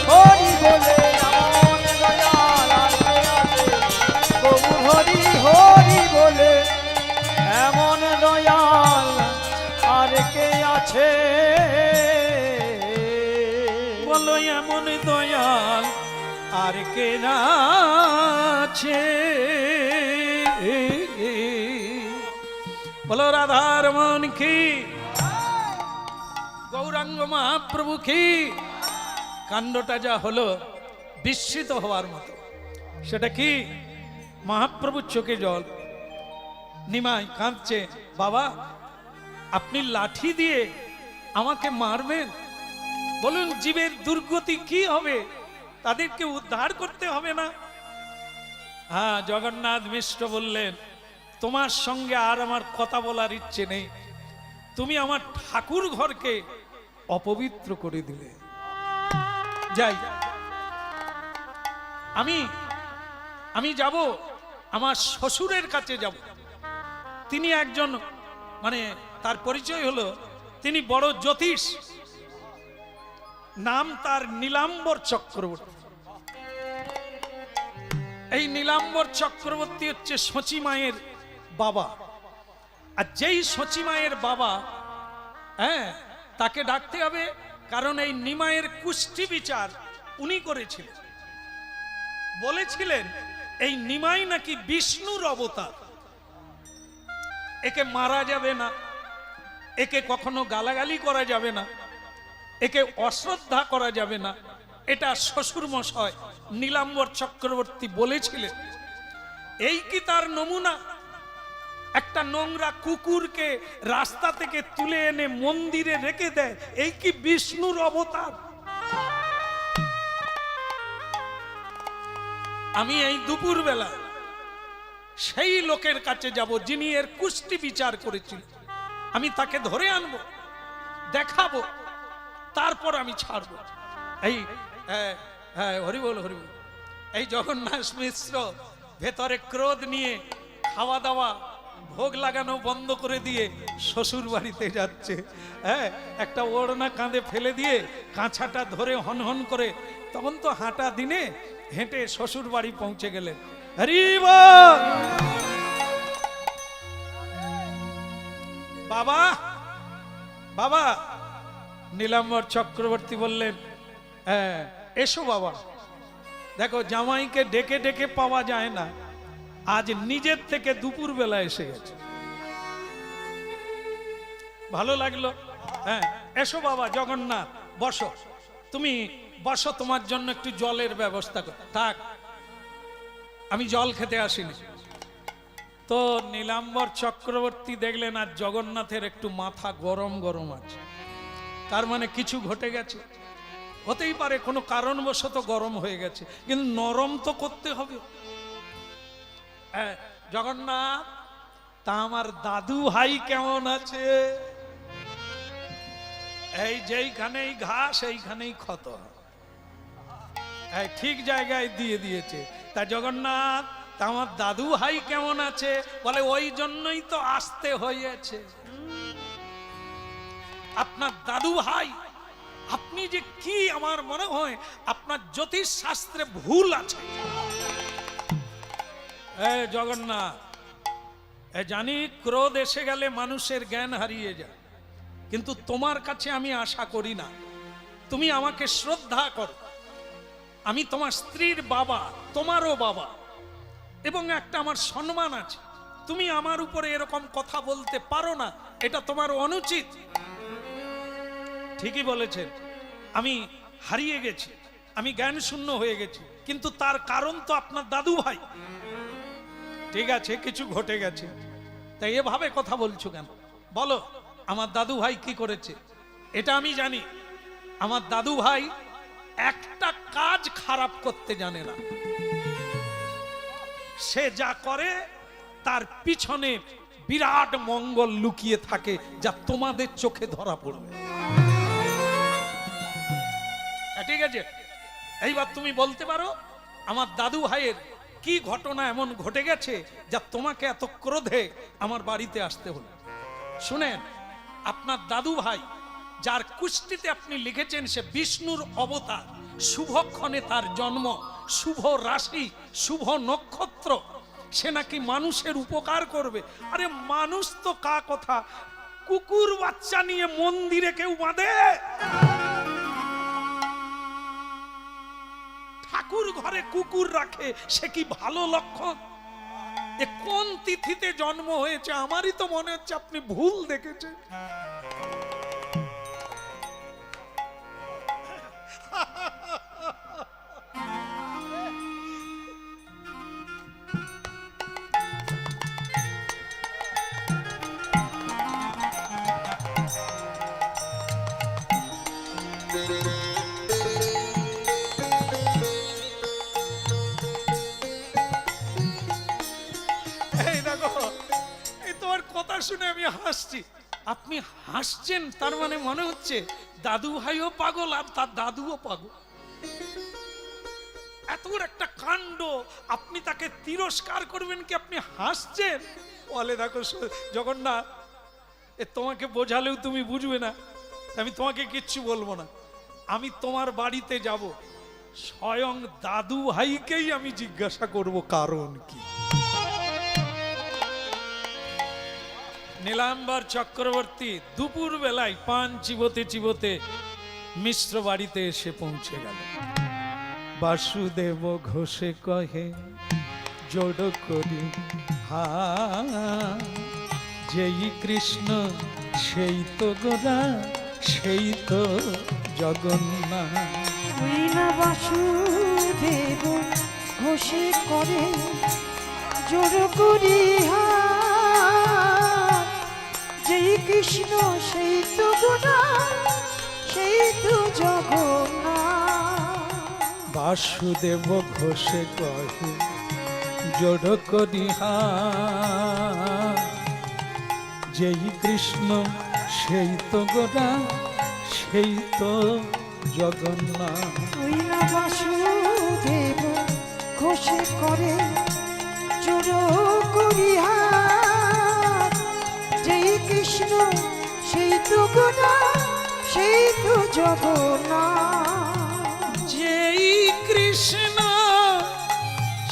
হরি বলে এমন দয়াল আর কে আছে গৌর হরি হরি বলে এমন দয়াল আর কে আছে বলো এমন দয়াল আর কে না আছে বলো রাধার মন কি গৌরাঙ্গ মহাপ্রভু কি কাণ্ডটা যা হলো বিস্মিত হওয়ার মতো সেটা কি মহাপ্রভুর চোখে জল নিমাই কাঁদছে বাবা আপনি লাঠি দিয়ে আমাকে মারবেন বলুন জীবের দুর্গতি কি হবে তাদেরকে উদ্ধার করতে হবে না হ্যাঁ জগন্নাথ মিশ্র বললেন তোমার সঙ্গে আর আমার কথা বলার ইচ্ছে নেই তুমি আমার ঠাকুর ঘরকে অপবিত্র করে দিলে যাই আমি যাব আমার শ্বশুরের কাছে যাব তিনি একজন মানে তার পরিচয় হলো তিনি বড় জ্যোতিষ নাম তার নীলাম্বর চক্রবর্তী এই নীলাম্বর চক্রবর্তী হচ্ছে সচি মায়ের বাবা আর যেই সচি মায়ের বাবা হ্যাঁ তাকে ডাকতে হবে কারণ এই নিমায়ের কুষ্টি বিচার উনি করেছিলেন বলেছিলেন এই নিমাই নাকি বিষ্ণুর অবতার একে মারা যাবে না একে কখনো গালাগালি করা যাবে না একে অশ্রদ্ধা করা যাবে না এটা শ্বশুর মশাই নীলাম্বর চক্রবর্তী বলেছিলেন এই কি তার নমুনা একটা নোংরা কুকুরকে রাস্তা থেকে তুলে এনে মন্দিরে রেখে দেয় এই কি বিষ্ণুর অবতার আমি এই দুপুর বেলা সেই লোকের কাছে যাব যিনি এর কুষ্টি বিচার করেছিলেন আমি তাকে ধরে আনবো দেখাবো তারপর আমি ছাড়বো এই হ্যাঁ হরি বল এই জগন্নাথ মিশ্র ভেতরে ক্রোধ নিয়ে খাওয়া দাওয়া ভোগ লাগানো বন্ধ করে দিয়ে শ্বশুর বাড়িতে যাচ্ছে হ্যাঁ একটা ওড়না কাঁধে ফেলে দিয়ে কাঁচাটা ধরে হনহন করে তখন তো হাঁটা দিনে হেঁটে শ্বশুর বাড়ি পৌঁছে গেলেন হরি বল বাবা বাবা নীলাম্বর চক্রবর্তী বললেন হ্যাঁ এসো বাবা দেখো জামাইকে ডেকে ডেকে পাওয়া যায় না আজ নিজের থেকে দুপুর বেলা এসে গেছে ভালো লাগলো হ্যাঁ এসো বাবা জগন্নাথ বসো তুমি বসো তোমার জন্য একটু জলের ব্যবস্থা কর থাক আমি জল খেতে আসিনি তো নীলাম্বর চক্রবর্তী দেখলেন আর জগন্নাথের একটু মাথা গরম গরম আছে, তার মানে কিছু ঘটে গেছে। হতেই পারে কোনো কারণবশত গরম হয়ে গেছে, কিন্তু নরম তো করতে হবে। জগন্নাথ, তা আমার দাদু ভাই কেমন আছে? এই যেইখানেই ঘাস এইখানেই ক্ষত, ঠিক জায়গায় দিয়ে দিয়েছে। তা জগন্নাথ, তা আমার দাদু ভাই কেমন আছে? বলে ওই জন্যই তো আসতে হয়েছে। আপনার দাদু ভাই, আপনি যে কি, আমার মনে হয় আপনার জ্যোতিষ শাস্ত্রে ভুল আছে। জগন্নাথ, জানি ক্রোধ এসে গেলে মানুষের জ্ঞান হারিয়ে যায়, কিন্তু তোমার কাছে আমি আশা করি না। তুমি আমাকে শ্রদ্ধা করো, আমি তোমার স্ত্রীর বাবা, তোমারও বাবা, এবং একটা আমার সম্মান আছে। তুমি আমার উপরে এরকম কথা বলতে পারো না, এটা তোমার অনুচিত। ঠিকই বলেছেন, আমি হারিয়ে গেছি, আমি জ্ঞান শূন্য হয়ে গেছি, কিন্তু তার কারণ তো আপনার দাদু ভাই। ঠিক আছে, কিছু ঘটে গেছে, তাই এভাবে কথা বলছো কেন? বলো আমার দাদু ভাই কি করেছে? এটা আমি জানি, আমার দাদু ভাই একটা কাজ খারাপ করতে জানে না। সে যা করে তার পিছনে বিরাট মঙ্গল লুকিয়ে থাকে, যা তোমাদের চোখে ধরা পড়বে। ঠিক আছে, এইবার তুমি বলতে পারো আমার দাদু ভাইয়ের কি ঘটনা এমন ঘটে গেছে যা তোমাকে এত ক্রোধে আমার বাড়িতে আসতে হলো। শুনেন, আপনার দাদু ভাই যার কুষ্টিতে আপনি লিখেছেন সে বিষ্ণুর অবতার, শুভক্ষণে তার জন্ম, শুভ রাশি, শুভ নক্ষত্র, সে নাকি মানুষের উপকার করবে। আরে মানুষ তো কা কথা, কুকুর বাচ্চা নিয়ে মন্দিরে কেউ বাঁধে? ঠাকুর ঘরে কুকুর রাখে, সে কি ভালো লক্ষণ? এ কোন তিথিতে জন্ম হয়েছে? আমারই তো মনে হচ্ছে আপনি ভুল দেখেছেন। শুনে আমি হাসছি, আপনি হাসছেন, তার মানে মনে হচ্ছে দাদু ভাইও পাগল আর তার দাদুও পাগল। এত একটা কাণ্ড, আপনি তাকে তিরস্কার করবেন কি? আপনি হাসছেন। বলে দেখো জগন্নাথ, তোমাকে বোঝালেও তুমি বুঝবে না, আমি তোমাকে কিচ্ছু বলবো না। আমি তোমার বাড়িতে যাব, স্বয়ং দাদু ভাইকেই আমি জিজ্ঞাসা করব কারণ কি। নীলাম্বর চক্রবর্তী দুপুর বেলায় পান চিবোতে চিবোতে মিশ্র বাড়িতে এসে পৌঁছে গেল। বাসুদেব ঘোষে কহে জোড় করি হা, যেই কৃষ্ণ সেই তো গোরা, সেই তো জগন্নাথ। বাসুদেব ঘোষে করে জোড় করি হা, যেই কৃষ্ণ সেই তো গোরা, সেই তো জগন্নাথ। বাসুদেব ঘোষে কহে জোড় করি হা, যেই কৃষ্ণ সেই তো গোরা, সেই তো জগন্নাথ। ওই না বাসুদেব ঘোষে করে জোড় করি হা, যেই কৃষ্ণ সেই তো গোরা, সেই তো জগন্নাথ। যেই কৃষ্ণ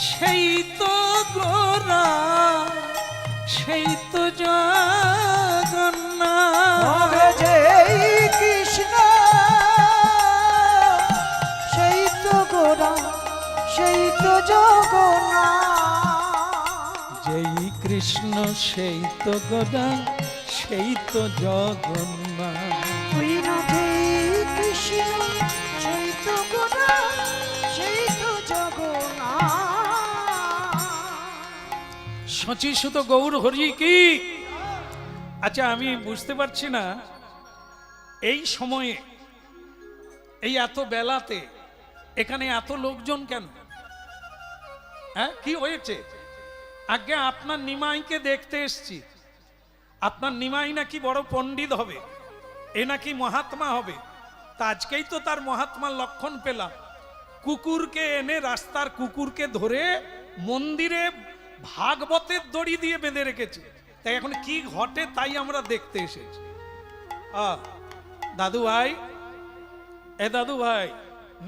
সেই তো গোরা, সেই তো জগন্নাথ। যেই কৃষ্ণ সেই তো গোরা, সেই তো জগন্নাথ। যেই কৃষ্ণ সেই তো গোরা, সেই তো জগন্নাথ। ওই না যেই কৃষ্ণ সেই তো গোরা, সেই তো জগন্নাথ। শচীসুত গৌর হরি কি। আচ্ছা, আমি বুঝতে পারছি না এই সময়ে, এই এত বেলাতে এখানে এত লোকজন কেন? হ্যাঁ, কি হয়েছে? আগে আপনার নিমাইকে দেখতে এসছি। আপনার নিমাই নাকি বড় পণ্ডিত হবে, এ নাকি মহাত্মা হবে। তা আজকেই তো তার মহাত্মার লক্ষণ পেলাম। কুকুরকে এনে, রাস্তার কুকুরকে ধরে মন্দিরে ভাগবতের দড়ি দিয়ে বেঁধে রেখেছে। তাই এখন কি ঘটে তাই আমরা দেখতে এসেছি। দাদু ভাই, এ দাদু ভাই,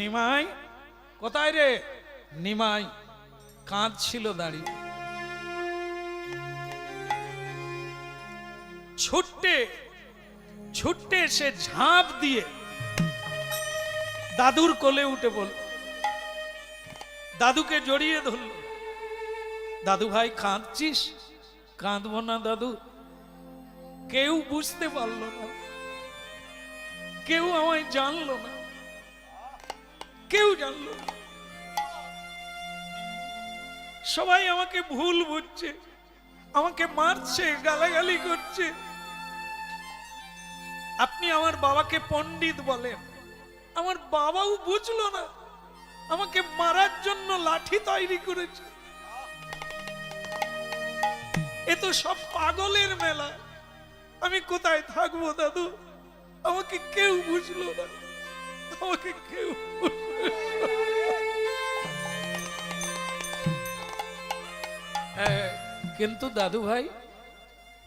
নিমাই কোথায় রে? নিমাই কাঁদছিল দাঁড়িয়ে। ছুটতে সে ঝাঁপ দিয়ে দাদুর কোলে উঠে বলল, দাদুকে জড়িয়ে ধরল। দাদু ভাই কাঁদছিস? কাঁদবো না দাদু। কেউ বুঝতে পারলো না, কেউ আমায় জানলো না, কেউ জানলো না। সবাই আমাকে ভুল বুঝছে, আমাকে মারছে, গালাগালি করছে। আপনি আমার বাবাকে পণ্ডিত বলেন, আমার বাবাও বুঝলো না, আমাকে মারার জন্য লাঠি তৈরি করেছে। এ তো সব পাগলের মেলা। আমি কোথায় থাকবো দাদু? আমাকে কেউ বুঝলো না, আমাকে কেউ কিন্তু দাদু ভাই,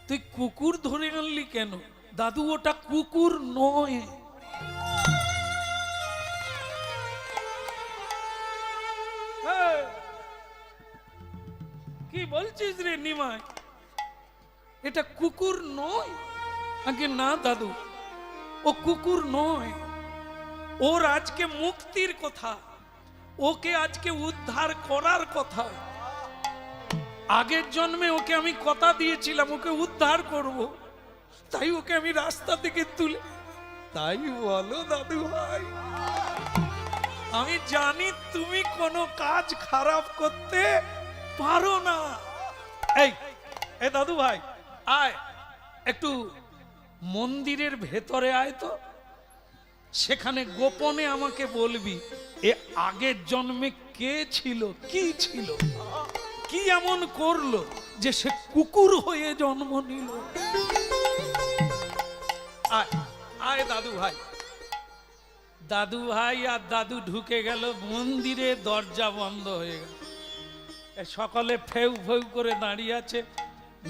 তুই কুকুর ধরে আনলি কেন? দাদু, ওটা কুকুর নয়। কি বলছিস রে নিমাই? এটা কুকুর নয়। আগে না দাদু, ও কুকুর নয়। ওর আজকে মুক্তির কথা, ওকে আজকে উদ্ধার করার কথা। আগের জন্মে ওকে আমি কথা দিয়েছিলাম ওকে উদ্ধার করব, তাই ওকে আমি রাস্তা থেকে তুলে। তাই বলো দাদু ভাই, আমি জানি তুমি কোনো কাজ খারাপ করতে পারো না। এই দাদু ভাই, আয় একটু মন্দিরের ভেতরে আয় তো। সেখানে গোপনে আমাকে বলবি এ আগের জন্মে কে ছিল, কি ছিল, কি এমন করলো যে সে কুকুর হয়ে জন্ম নিল। আয় আয় দাদু ভাই। দাদু ভাই আর দাদু ঢুকে গেল মন্দিরে, দরজা বন্ধ হয়ে গেল। সকলে ফেউ ফেউ করে দাঁড়িয়ে আছে।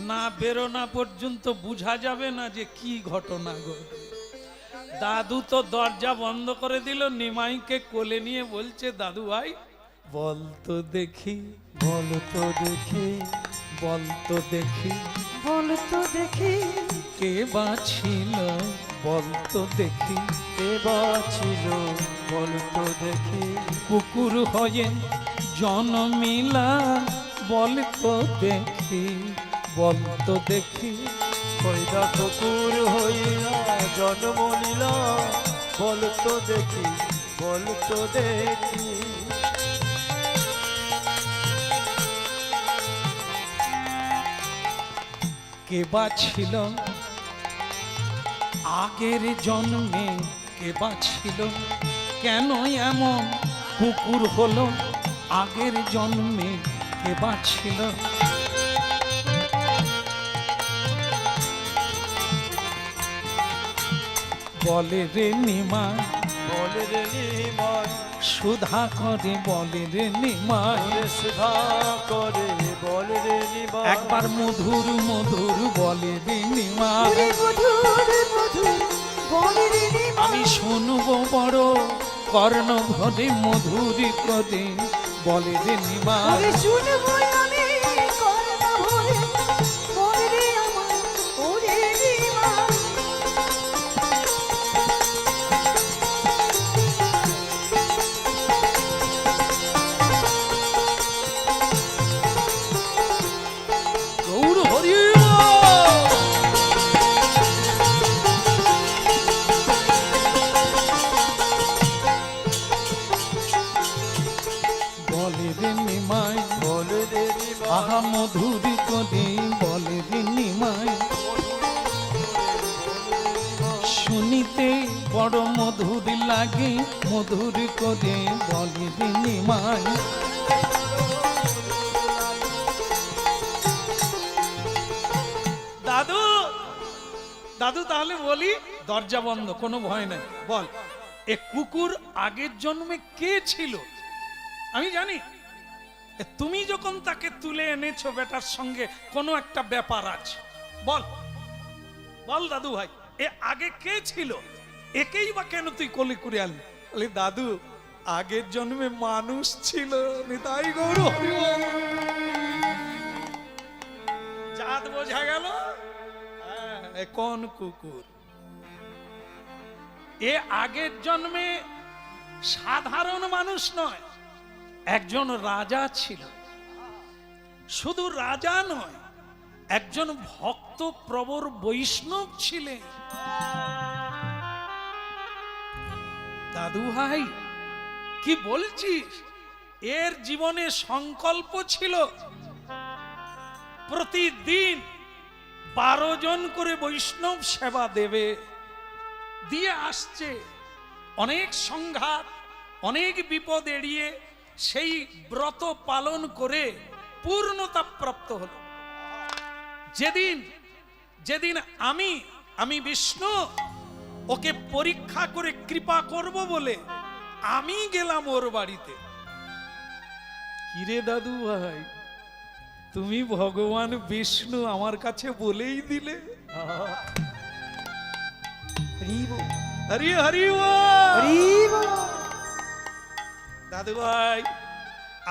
না বেরোনা পর্যন্ত বোঝা যাবে না যে কি ঘটনা ঘটে। দাদু তো দরজা বন্ধ করে দিল। নিমাইকে কোলে নিয়ে বলছে, দাদু ভাই বল তো দেখি, বল তো দেখি, বল তো দেখি, বল তো দেখি, কে বাছিল, বল তো দেখি, কে বাছিল, বল তো দেখি, কুকুর হয়ে জন্মিলা, বল তো দেখি, বল তো দেখি, কইরা কুকুর হইয়া জন্ম নিলা, বল তো দেখি, বল তো দেখি। কে বাছিল আগের জন্মে, কে বাছিল, কেন এমন কুকুর হলো আগের জন্মে, কে বাছিল। বলে রে নিমাই, বলে রে নিমাই, সুধা করে বলে রে নিমাই, বলে সুধা করে বলে রে নিমাই, একবার মধুর মধুর বলে রে নিমাই, ওরে মধুর মধুর বলে রে নিমাই, আমি শুনবো বড় কর্ণ ভরে মধুরি করে বলে রে নিমাই। ওরে শুনবো আমি কর্ণ ভরে বলে রে আমার, ওরে নিমাই। গৌর হরি বলে রে নিমাই, বলে রে নিমাই, আহা মধুরি করে বলে রে নিমাই, শুনিতে বড় মধুর লাগে, মধুর করে বলে রে নিমাই। দাদু দাদু তাহলে বলি, দরজা বন্ধ, কোনো ভয় নাই, বল এ কুকুর আগের জন্মে কে ছিল? আমি জানি তুমি যখন তাকে তুলে এনেছো বেটার সঙ্গে কোনো একটা ব্যাপার আছে, বল বল দাদু ভাই, এ আগে কে ছিল? একেই বা কেন তুই কোলে করে আনলি? বলে দাদু আগের জন্মে মানুষ ছিল। নিতাই গৌর হরি বল। জাত বোঝা গেল। এ কোন কুকুর? এ আগের জন্মে সাধারণ মানুষ নয়, একজন রাজা ছিল। শুধু রাজা নয়, একজন ভক্ত প্রবর বৈষ্ণব ছিলেন। দাদু ভাই কি বলছিস? এর জীবনে সংকল্প ছিল প্রতিদিন 12 জন করে বৈষ্ণব সেবা দেবে। দিয়ে আসছে, অনেক সংঘাত, অনেক বিপদ এড়িয়ে সেই ব্রত পালন করে পূর্ণতা প্রাপ্ত হল। যেদিন যেদিন আমি বিষ্ণু ওকে পরীক্ষা করে কৃপা করব বলে আমি গেলাম ওর বাড়িতে। কিরে দাদু ভাই, তুমি ভগবান বিষ্ণু আমার কাছে বলেই দিলে। হরি হরি বল। দাদু ভাই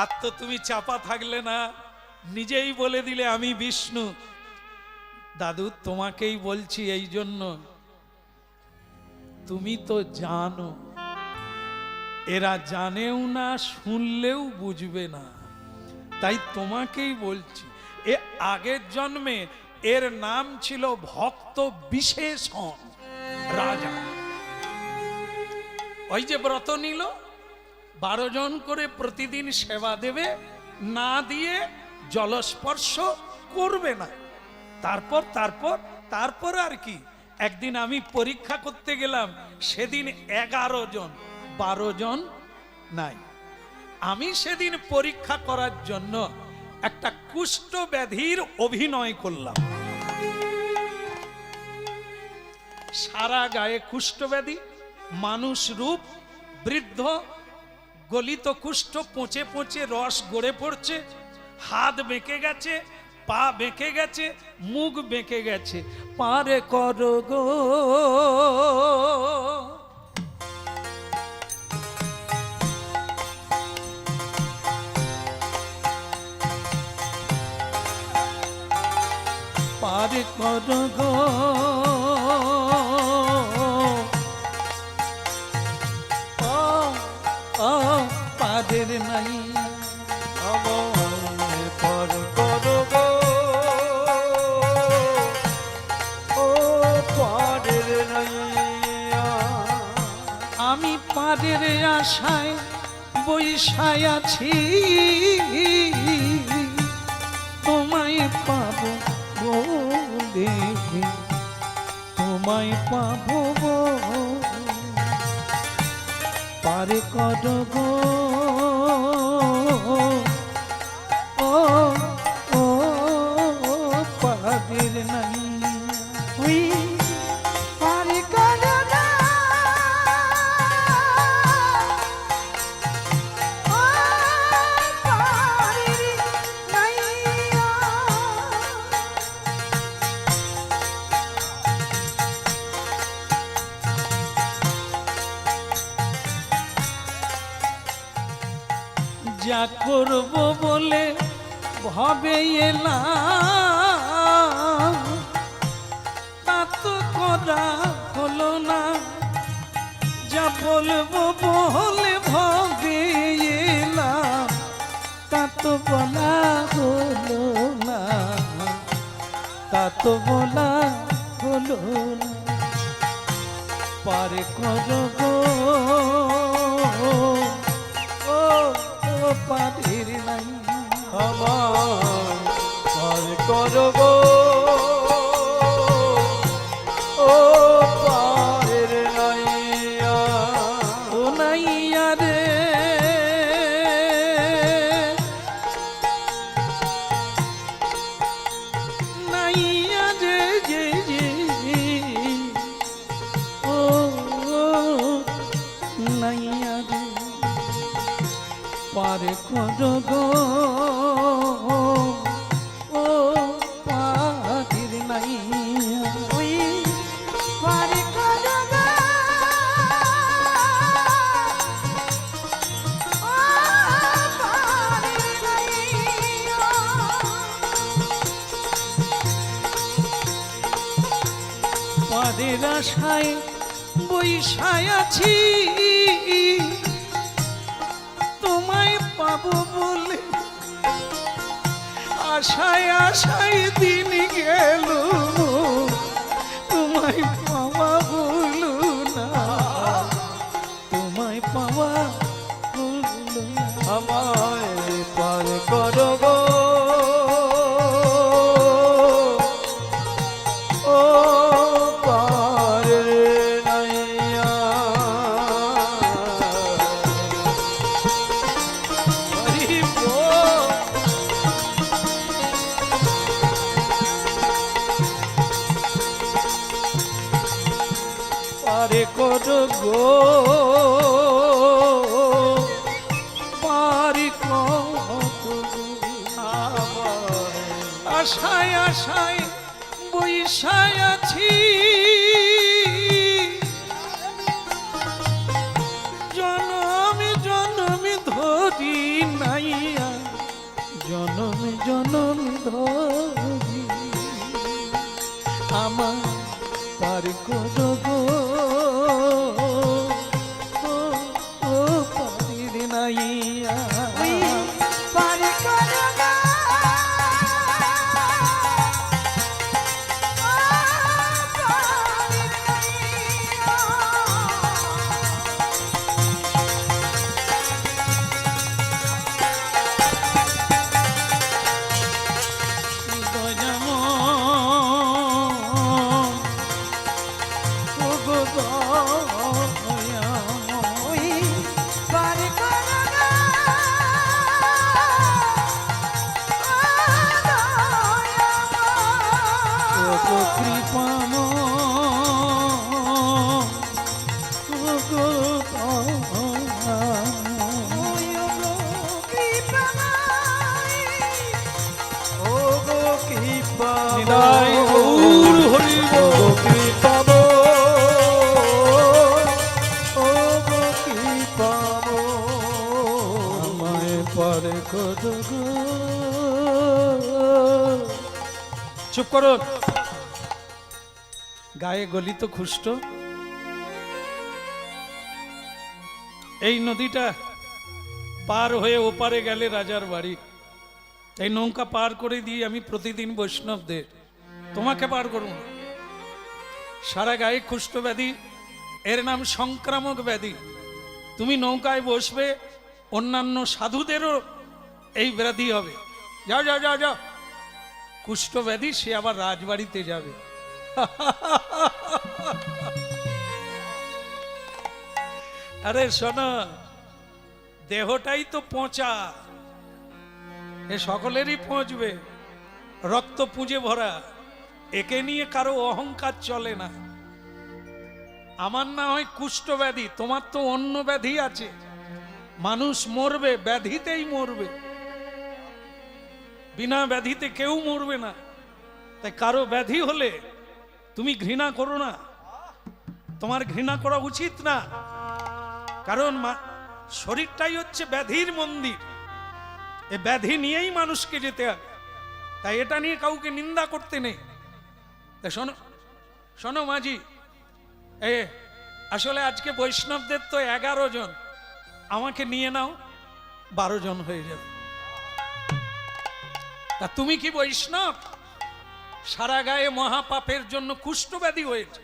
আর তো তুমি চাপা থাকলে না, নিজেই বলে দিলে আমি বিষ্ণু। দাদু তোমাকেই বলছি এই জন্য, তুমি তো জানো এরা জানেও না, শুনলেও বুঝবে না, তাই তোমাকেই বলছি। এ আগের জন্মে এর নাম ছিল ভক্ত বিশেষণ রাজা। ওই যে ব্রত নিল, 12 জন করে প্রতিদিন সেবা দেবে, না দিয়ে জলস্পর্শ করবে না। তারপর আর কি, একদিন আমি পরীক্ষা করতে গেলাম, সেদিন 11 জন, 12 জন নাই। আমি সেদিন পরীক্ষা করার জন্য একটা কুষ্ঠ ব্যাধির অভিনয় করলাম। সারা গায়ে কুষ্ঠ ব্যাধি, মানুষ রূপ, বৃদ্ধ, গলিত কুষ্ঠ, পচে পচে রস গড়ে পড়ছে, হাত বেঁকে গেছে, পা বেঁকে গেছে, মুখ বেঁকে গেছে। পারে করো গো পারে করো গো পাদের নাই পর করো গো ও পরের নাইয়া। আমি পাদের আশায় বৈশায় আছি, তোমায় পাবো বলে, তোমায় পাবো পারে করো গো ও ও পাদের নাই। ওই পারে করো না, ও পারে নাইয়া। যা করব বলে ভাবে এলাম, তা তো করা হলো না। যা বলবো বলে ভাবে এলাম, তা তো বলা হলো না, তা তো বলা হলো না। পারে করো গো ও পারের নাই আমার পর নাইয়া রে পারে করো গো ও পাখির নাইয়া ওই পারে করো গো ও পারে নাইয়া পারের আশায় বৈশায় আছি তোমায় পাবো বলে আশায় আশায় দিন গেল তোমায় পাওয়া হলো না তোমায় পাওয়া হলো না আমায় পার করো গো ও পারে নাইয়া হরি বল। পারে করো গো পারি কত আশায় আশায় বৈশায় আছি জনমে জনমে ধরি নাইয়া জনমে জনমে ধরি আমার পার করো গো ও পারির নাইয়া ওই পারে করো গো ও পারে নাইয়া ওই পারে করো গো ও গো কৃপা নিতাই গৌর হরি বল। কৃপা ও গো কৃপা আমায় পারে করো গো। চুপ করো গায়ে গলিত খুষ্ট এই নদীটা পার হয়ে ওপারে গেলে রাজার বাড়ি এই নৌকা পার করে দিয়ে আমি প্রতিদিন বৈষ্ণবদের তোমাকে পার করব না। সারা গায়ে কুষ্ঠ ব্যাধি এর নাম সংক্রামক ব্যাধি তুমি নৌকায় বসবে অন্যান্য সাধুদেরও এই ব্যাধি হবে যাও যাও যাও যাও কুষ্ঠ ব্যাধি সে আবার রাজবাড়িতে যাবে আরে শোনো দেহটাই তো পচা এ সকলেরই পচবে রক্ত পুঁজে ভরা একে নিয়ে কারো অহংকার চলে না আমার না হয় কুষ্ঠ ব্যাধি তোমার তো অন্য ব্যাধি আছে মানুষ মরবে ব্যাধিতেই মরবে বিনা ব্যাধিতে কেউ মরবে না তাই কারো ব্যাধি হলে তুমি ঘৃণা করো না তোমার ঘৃণা করা উচিত না কারণ শরীরটাই হচ্ছে ব্যাধির মন্দির এ ব্যাধি নিয়েই মানুষকে যেতে হবে তাই এটা নিয়ে কাউকে নিন্দা করতে নেই তাই শোনো শোনো মাঝি এ আসলে আজকে বৈষ্ণবদের তো 11 জন আমাকে নিয়ে নাও 12 জন হয়ে যাবে তা তুমি কি বৈষ্ণব সারা গায়ে মহাপাপের জন্য কুষ্ঠব্যাধি হয়েছে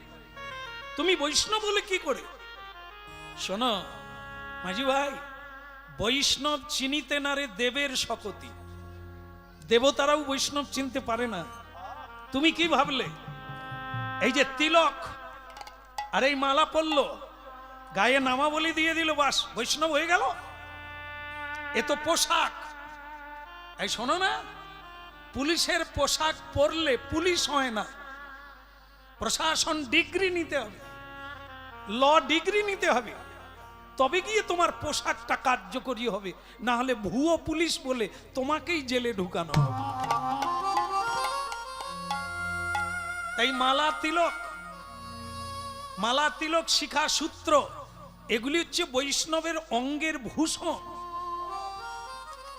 তুমি বৈষ্ণব বলে কি করে শোনো মাঝি ভাই বৈষ্ণব চিনিতে না রে দেবের শপথি দেবতারাও বৈষ্ণব চিনতে পারে না তুমি কি ভাবলে এই যে তিলক আর এই মালা পড়ল গায়ে নামাবলি দিয়ে দিল বাস বৈষ্ণব হয়ে গেল এ তো পোশাক এই শোনো না পুলিশের পোশাক পরলে পুলিশ হয় না প্রশাসন ডিগ্রি নিতে হবে ল ডিগ্রি নিতে হবে তবে গিয়ে তোমার পোশাকটা কার্যকরী হবে, না হলে ভুয়ো পুলিশ বলে তোমাকেই জেলে ঢুকানো হবে। তাই মালা তিলক শিখা সূত্র এগুলি হচ্ছে বৈষ্ণবের অঙ্গের ভূষণ।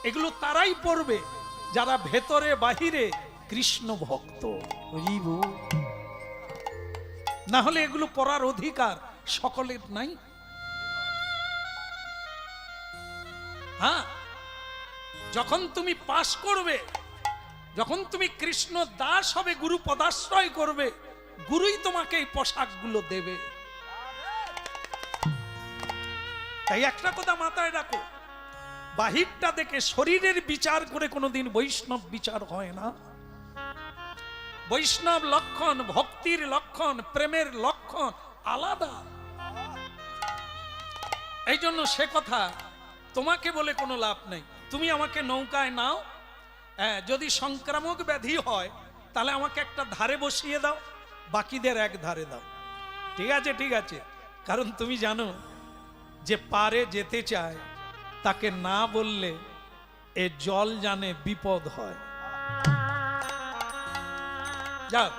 এগুলো তারাই পড়বে যারা ভেতরে বাহিরে কৃষ্ণ ভক্ত। না হলে এগুলো পড়ার অধিকার সকলের নাই। হ্যাঁ, যখন তুমি পাশ করবে, যখন তুমি কৃষ্ণ দাস হবে, গুরু পদাশ্রয় করবে, গুরুই তোমাকে এই পোশাকগুলো দেবে। তাই একটা কথা মাথায় রাখো, বাহিরটা দেখে শরীরের বিচার করে কোনোদিন বৈষ্ণব বিচার হয় না। বৈষ্ণব লক্ষণ, ভক্তির লক্ষণ, প্রেমের লক্ষণ আলাদা। এই জন্য সে কথা তোমাকে বলে কোনো লাভ নেই। তুমি আমাকে নৌকায় নাও, যদি সংক্রামক ব্যাধি হয় তাহলে আমাকে একটা ধারে বসিয়ে দাও, বাকিদের এক ধারে দাও। ঠিক আছে, ঠিক আছে। কারণ তুমি জানো যে পারে যেতে চায় তাকে না বললে এ জল জানে বিপদ হয়। যাও,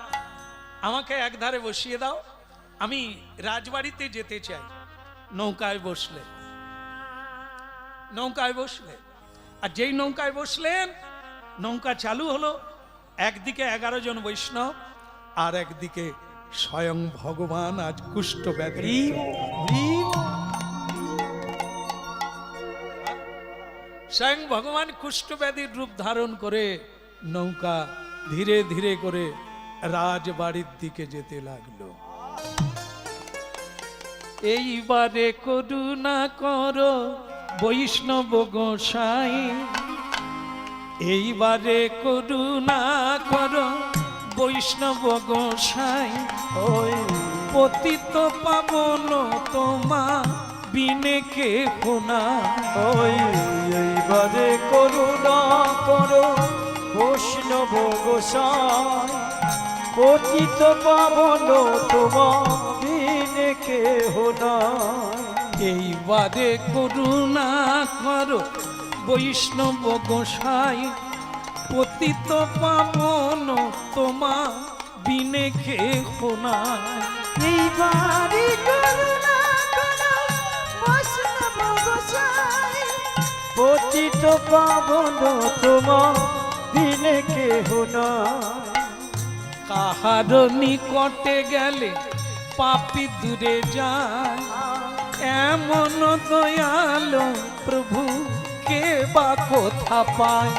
আমাকে এক ধারে বসিয়ে দাও, আমি রাজবাড়িতে যেতে চাই। নৌকায় বসলে, আর যেই নৌকায় বসলেন, নৌকা চালু হলো, একদিকে 11 জন বৈষ্ণব আর একদিকে স্বয়ং ভগবান আজ কুষ্ঠ ব্যাধি। স্বয়ং ভগবান কুষ্ঠ ব্যাধির রূপ ধারণ করে নৌকা ধীরে ধীরে করে রাজবাড়ির দিকে যেতে লাগলো। এইবারে করুণা করো বৈষ্ণব গোসাই, এইবারে করুণা করো বৈষ্ণব গোসাই, ওই পতিত পাবন তোমা বিনে কে হোনা। ওই এইবারে করুণা করো বৈষ্ণব গোসাই, পতিত পাবন তোমার বিনে কেহ নাই। এইবারে করুণা করো বৈষ্ণব গোসাই, পতিত পাবন তোমা বিনে কে হোনা। এইবারে করুণা করো বৈষ্ণব গোসাই, পতিত পাবন তোমার বিনে কেহ নাই। কাহার নিকটে গেলে পাপী দূরে যায়, এমন দয়ালো প্রভু কে বা কোথা পায়।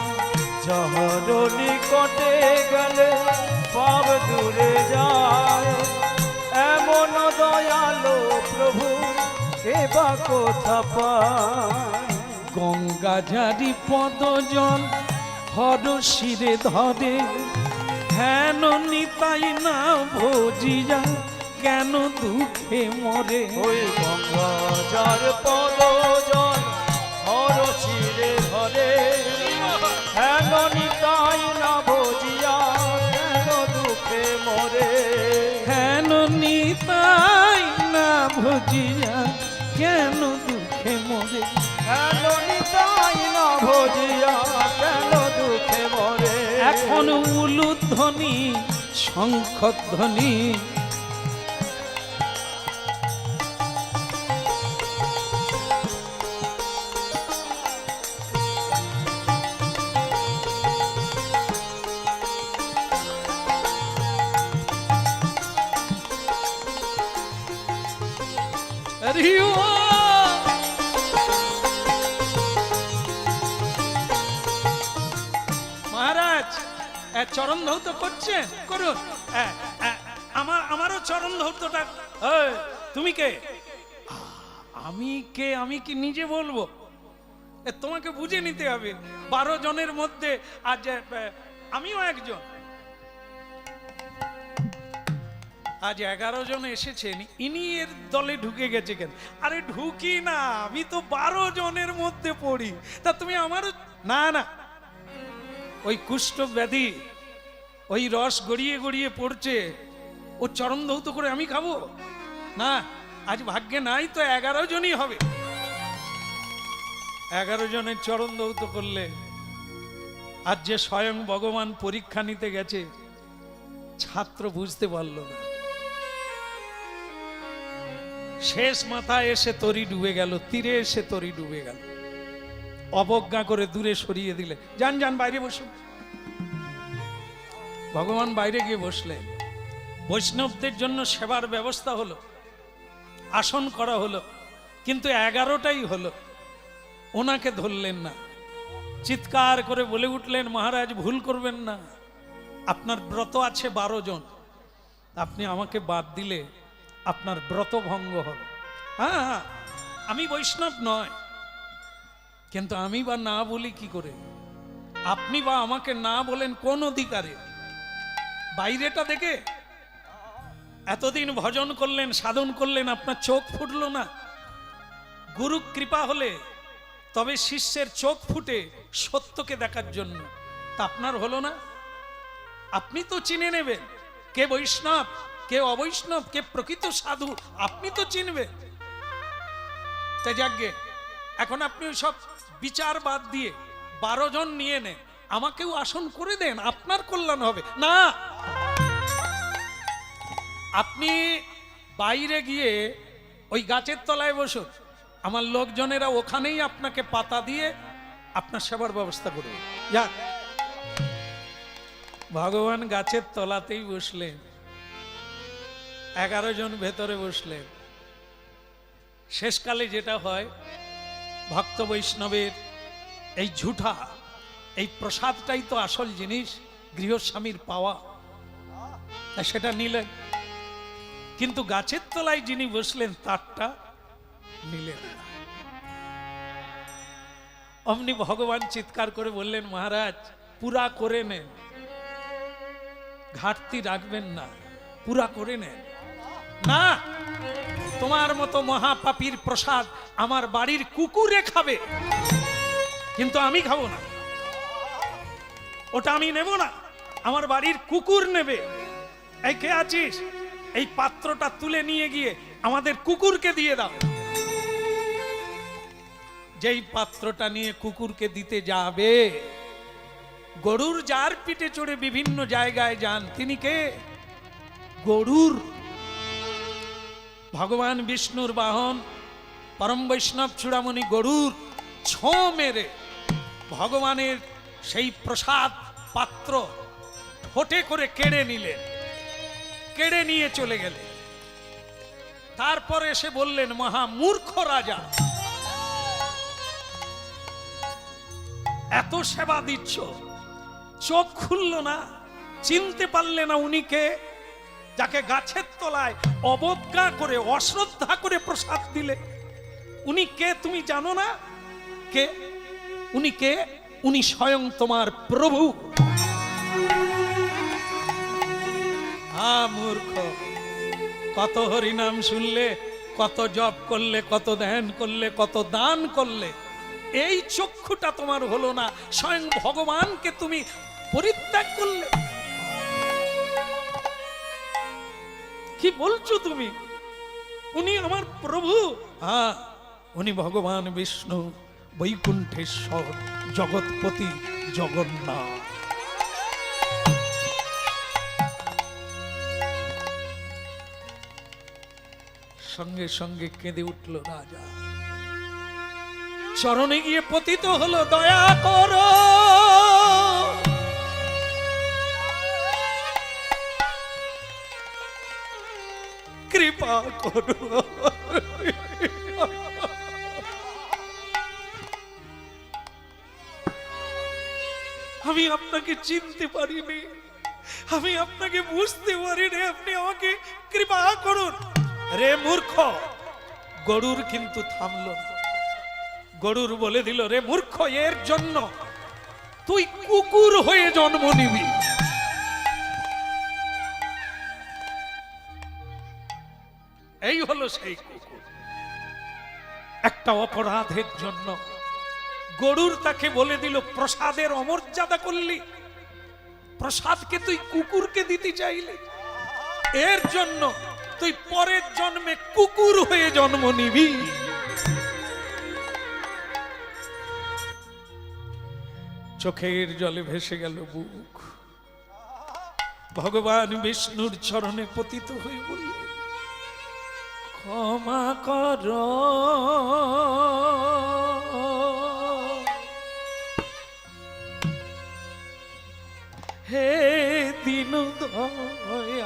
যাহার নিকটে গেলে পাপ দূরে যায়, এমন দয়ালো প্রভু কে বা কোথা পায়। গঙ্গা ঝারি পদ জল হর শিরে ধরে, হেন নিতাই না ভজিয়া কেন দুঃখে মরে। ওই গঙ্গা যার পদ জল হর শিরে ধরে, হেন নিতাই না ভজিয়া কেন দুঃখে মরে। হেন নিতাই না ভজিয়া কেন দুঃখে মরে। হেন নিতাই না ভজিয়া কেন দুঃখে মরে। এখন উলুধ্বনি শঙ্খধ্বনি মহারাজ চরণ ধৌত করছেন, করুন। আমারও চরণ ধৌতটা। তুমি কে? আমি কি নিজে বলবো? তোমাকে বুঝে নিতে হবে। 12 জনের মধ্যে আজ আমিও একজন। আজ 11 জন এসেছেন, ইনি এর দলে ঢুকে গেছে কেন? আরে ঢুকি না, আমি তো 12 জনের মধ্যে পড়ি। তা তুমি আমারও না না, ওই কুষ্ঠ ব্যাধি ওই রস গড়িয়ে গড়িয়ে পড়ছে, ও চরণ ধৌত করে আমি খাবো না। আজ ভাগ্যে নাই তো 11 জনই হবে। 11 জনের চরণ দৌত করলে, আর যে স্বয়ং ভগবান পরীক্ষা নিতে গেছে ছাত্র বুঝতে পারল না, শেষ মাথায় এসে তরি ডুবে গেল, তীরে এসে তরি ডুবে গেল, অবজ্ঞা করে দূরে সরিয়ে দিলে, যান যান বাইরে বসুন। ভগবান বাইরে গিয়ে বসলেন। বৈষ্ণবদের জন্য সেবার ব্যবস্থা হলো, আসন করা হলো, কিন্তু 11টাই হলো, ওনাকে ধরলেন না। চিৎকার করে বলে উঠলেন, মহারাজ ভুল করবেন না, আপনার ব্রত আছে 12 জন, আপনি আমাকে বাদ দিলে আপনার ব্রত ভঙ্গ হবে। হ্যাঁ হ্যাঁ, আমি বৈষ্ণব নয়, কিন্তু আমি বা না বলি কি করে? আপনি বা আমাকে না বলেন কোন অধিকারে? বাইরেটা দেখে এতদিন ভজন করলেন, সাধন করলেন, আপনার চোখ ফুটলো না? গুরু কৃপা হলে তবে শিষ্যের চোখ ফুটে সত্যকে দেখার জন্য, তা আপনার হলো না? আপনি তো চিনে নেবেন কে বৈষ্ণব, কে অবৈষ্ণব, কে প্রকৃত সাধু, আপনি তো চিনবেন। তাই যাকগে, এখন আপনি সব বিচার বাদ দিয়ে 12 জন নিয়ে নেন, আমাকেও আসন করে দেন, আপনার কল্যাণ হবে। না, আপনি বাইরে গিয়ে ওই গাছের তলায় বসুন, আমার লোকজনেরা ওখানেই আপনাকে পাতা দিয়ে আপনার সেবার ব্যবস্থা করবে। যাক, ভগবান গাছের তলাতেই বসলেন, 11 জন ভেতরে বসলেন। শেষকালে যেটা হয়, ভক্ত বৈষ্ণবের এই ঝুঠা, এই প্রসাদটাই তো আসল জিনিস, গৃহস্বামীর পাওয়া, সেটা নিলেন। কিন্তু গাছের তলায় যিনি বসলেন তারটা নিলেন না। অমনি ভগবান চিৎকার করে বললেন, মহারাজ পুরা করে নেন, ঘাটতি রাখবেন না, পুরা করে নেন। না, তোমার মতো মহাপাপীর প্রসাদ আমার বাড়ির কুকুরে খাবে, কিন্তু আমি খাবো না, ওটা আমি নেব না, আমার বাড়ির কুকুর নেবে। এই কে আছিস, এই পাত্রটা তুলে নিয়ে গিয়ে আমাদের কুকুরকে দিয়ে দাও। যেই পাত্রটা নিয়ে কুকুরকে দিতে যাবে, গরুর যার পিঠে চড়ে বিভিন্ন জায়গায় যান, তিনি কে? গরুর। ভগবান বিষ্ণুর বাহন পরম বৈষ্ণব চূড়ামণি গরুর ছো মেরে ভগবানের সেই প্রসাদ পাত্র ঠোঁটে করে কেড়ে নিলেন, কেড়ে নিয়ে চলে গেলেন। তারপরে এসে বললেন, মহা মূর্খ রাজা, এত সেবা দিচ্ছ, চোখ খুলল না, চিনতে পারলে না উনিকে, যাকে গাছের তলায় অবজ্ঞা করে অশ্রদ্ধা করে প্রসাদ দিলে? উনি কে তুমি জানো না? কে উনি? কে উনি? স্বয়ং তোমার প্রভু। মূর্খ, কত হরিনাম শুনলে, কত জপ করলে, কত ধ্যান করলে, কত দান করলে, এই চক্ষুটা তোমার হলো না, স্বয়ং ভগবানকে তুমি পরিত্যাগ করলে। কি বলছো তুমি? উনি আমার প্রভু। হ্যাঁ, উনি ভগবান বিষ্ণু, বৈকুণ্ঠেশ্বর, জগৎপতি, জগন্নাথ। সঙ্গে সঙ্গে কেঁদে উঠল রাজা, চরণে গিয়ে পতিত হলো, দয়া করো, কৃপা করো। আমি আপনাকে চিনতে পারিনি, আমি আপনাকে বুঝতে পারিনি, আপনি আমাকে কৃপা করুন। রে মূর্খ! গরুর কিন্তু থামল না। গরুর বলে দিল, রে মূর্খ, এর জন্য তুই কুকুর হয়ে জন্ম নিবি। এই হলো সেই কুকুর। একটা অপরাধের জন্য গরুর তাকে বলে দিল, প্রসাদের অমর্যাদা করলি, প্রসাদকে তুই কুকুরকে দিতে চাইলি, এর জন্য তুই পরের জন্মে কুকুর হয়ে জন্ম নিবি। চোখের জলে ভেসে গেল বুক। ভগবান বিষ্ণুর চরণে পতিত হয়ে বললেন, ক্ষমা কর হে দীন দয়াময়,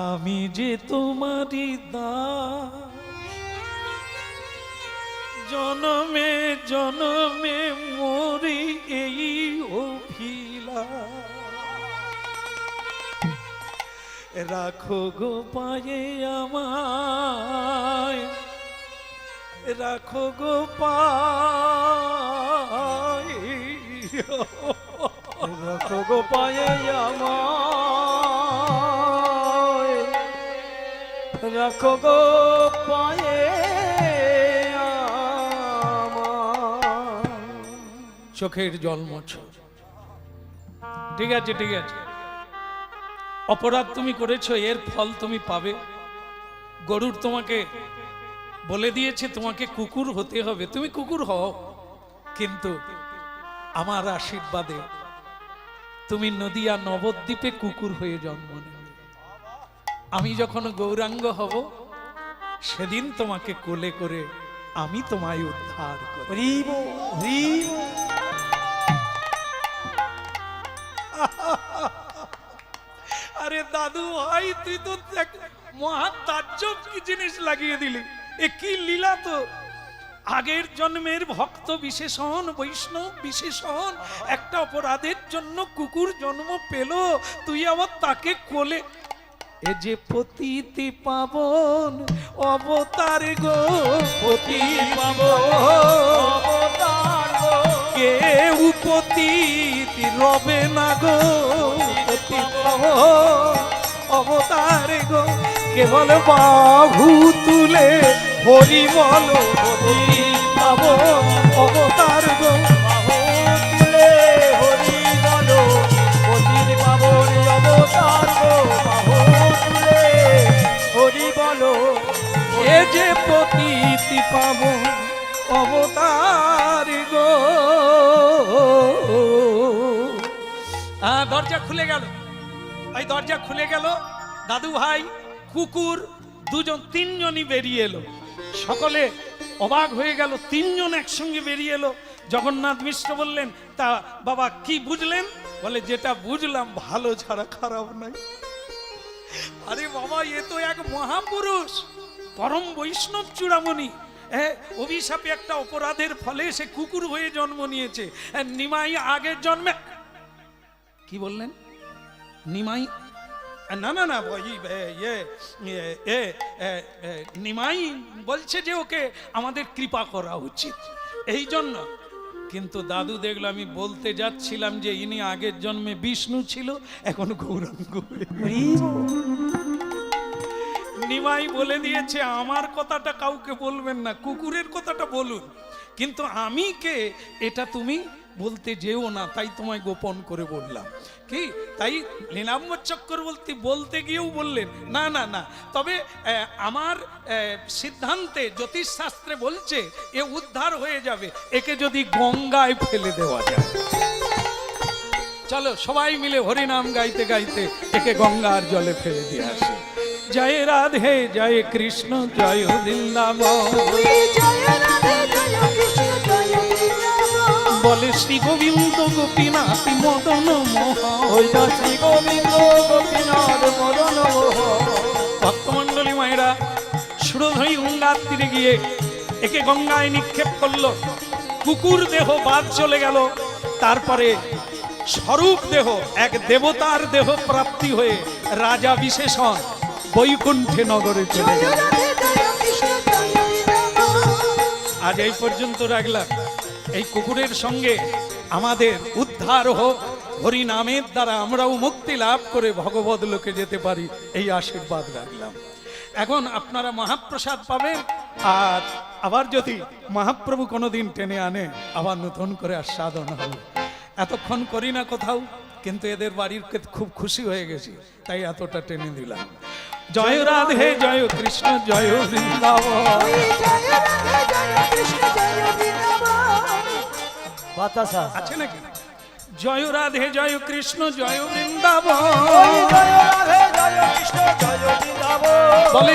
আমি যে তোমারই দাস, জনমে জনমে মরি এই অভিলাষ, রাখো গো পায়ে আমায়, রাখো গো পায়ে, রাখো গো পায়ে আমায়, রাখো গো পায়ে আমায়। চোখের জল মোছো। ঠিক আছে, ঠিক আছে, অপরাধ তুমি করেছো, এর ফল তুমি পাবে। গরুর তোমাকে বলে দিয়েছে তোমাকে কুকুর হতে হবে, তুমি কুকুর হও, কিন্তু আমার আশীর্বাদে তুমি নদিয়া নবদ্বীপে কুকুর হয়ে জন্ম নেবে। আমি যখন গৌরাঙ্গ হব সেদিন তোমাকে কোলে করে আমি তোমায় উদ্ধার করব। হরিব হরিব। আরে দাদু ভাই, তুই তো দেখ মহা তাজ্জব কি জিনিস লাগিয়ে দিলি। এ কি লীলা! তো আগের জন্মের ভক্ত বিশেষণ, বৈষ্ণব বিশেষণ একটা অপরাধের জন্য কুকুর জন্ম পেল, তুই আবার তাকে কোলে। এ যে পতিতি পাবন অবতার গো, পতি অবতার গো, কেউ পতিতি রবে না গো, পতি অবতার গো, কেবল বাহু তুলে হরি বল, পতি পাবন অবতার গো, বাহু তুলে হরি বলো, পতির পাবন অবতার গো, বাহু তুলে হরি বলো। এ যে পতিতি পাবন অবতার গো। দরজা খুলে গেল, এই দরজা খুলে গেল, দাদু ভাই কুকুর দুজন তিনজনই বেরিয়ে এলো। সকলে অবাক হয়ে গেল, তিনজন একসঙ্গে বেরিয়ে এলো। জগন্নাথ মিশ্র বললেন, তা বাবা কি বুঝলেন? বলে, যেটা বুঝলাম ভালো ছাড়া খারাপ নাই। আরে বাবা, এ তো এক মহাপুরুষ, পরম বৈষ্ণব চূড়ামণি। অভিশাপে একটা অপরাধের ফলে সে কুকুর হয়ে জন্ম নিয়েছে। নিমাই আগের জন্মে কি বললেন? নিমাই না না না, নিমাই বলছে যে ওকে আমাদের কৃপা করা উচিত, এই জন্য। কিন্তু দাদু দেখলো আমি বলতে যাচ্ছিলাম যে ইনি আগের জন্মে বিষ্ণু ছিল, এখন গৌরাঙ্গ। নিমাই বলে দিয়েছে, আমার কথাটা কাউকে বলবেন না, কুকুরের কথাটা বলুন, কিন্তু আমি কে এটা তুমি বলতে যেও না, তাই তোমায় গোপন করে বললাম। কি তাই নীলাম্বর চক্রবর্তী বলতে গিয়েও বললেন, না না না, তবে আমার সিদ্ধান্তে জ্যোতিষশাস্ত্রে বলছে এ উদ্ধার হয়ে যাবে, একে যদি গঙ্গায় ফেলে দেওয়া যায়। চলো সবাই মিলে হরিনাম গাইতে গাইতে একে গঙ্গার জলে ফেলে দিয়ে আসে। জয় রাধে জয় কৃষ্ণ জয় বৃন্দাবন, বলে শ্রী গোবিন্দ গোপীনাথ মদন মোহন, শ্রী গোবিন্দ গোপীনাথ মদন মোহন। ভক্তমন্ডলী মায়েরা সুরধই গঙ্গার তীরে গিয়ে একে গঙ্গায় নিক্ষেপ করলো। কুকুর দেহ বাদ চলে গেল, তারপরে স্বরূপ দেহ এক দেবতার দেহ প্রাপ্তি হয়ে রাজা বিশেষণ বৈকুণ্ঠে নগরে চলে গেল। আজ এই পর্যন্ত রাখলাম। এই কুকুরের সঙ্গে আমাদের উদ্ধার হোক, হরি নামের দ্বারা আমরাও মুক্তি লাভ করে ভগবত লোকে যেতে পারি, এই আশীর্বাদ রাখলাম। এখন আপনারা মহাপ্রসাদ পাবেন, আর আবার যদি মহাপ্রভু কোনোদিন টেনে আনে আবার নতুন করে আস্বাদন হবে। এতক্ষণ করি না কোথাও, কিন্তু এদের বাড়ির খুব খুশি হয়ে গেছি, তাই এতটা টেনে দিলাম। জয় রাধে জয় কৃষ্ণ জয় বৃন্দাবন। বাতাসা আছে নাকি? জয় রাধে জয় কৃষ্ণ জয় বৃন্দাবন। জয় রাধে জয় কৃষ্ণ জয় বৃন্দাবন। বলে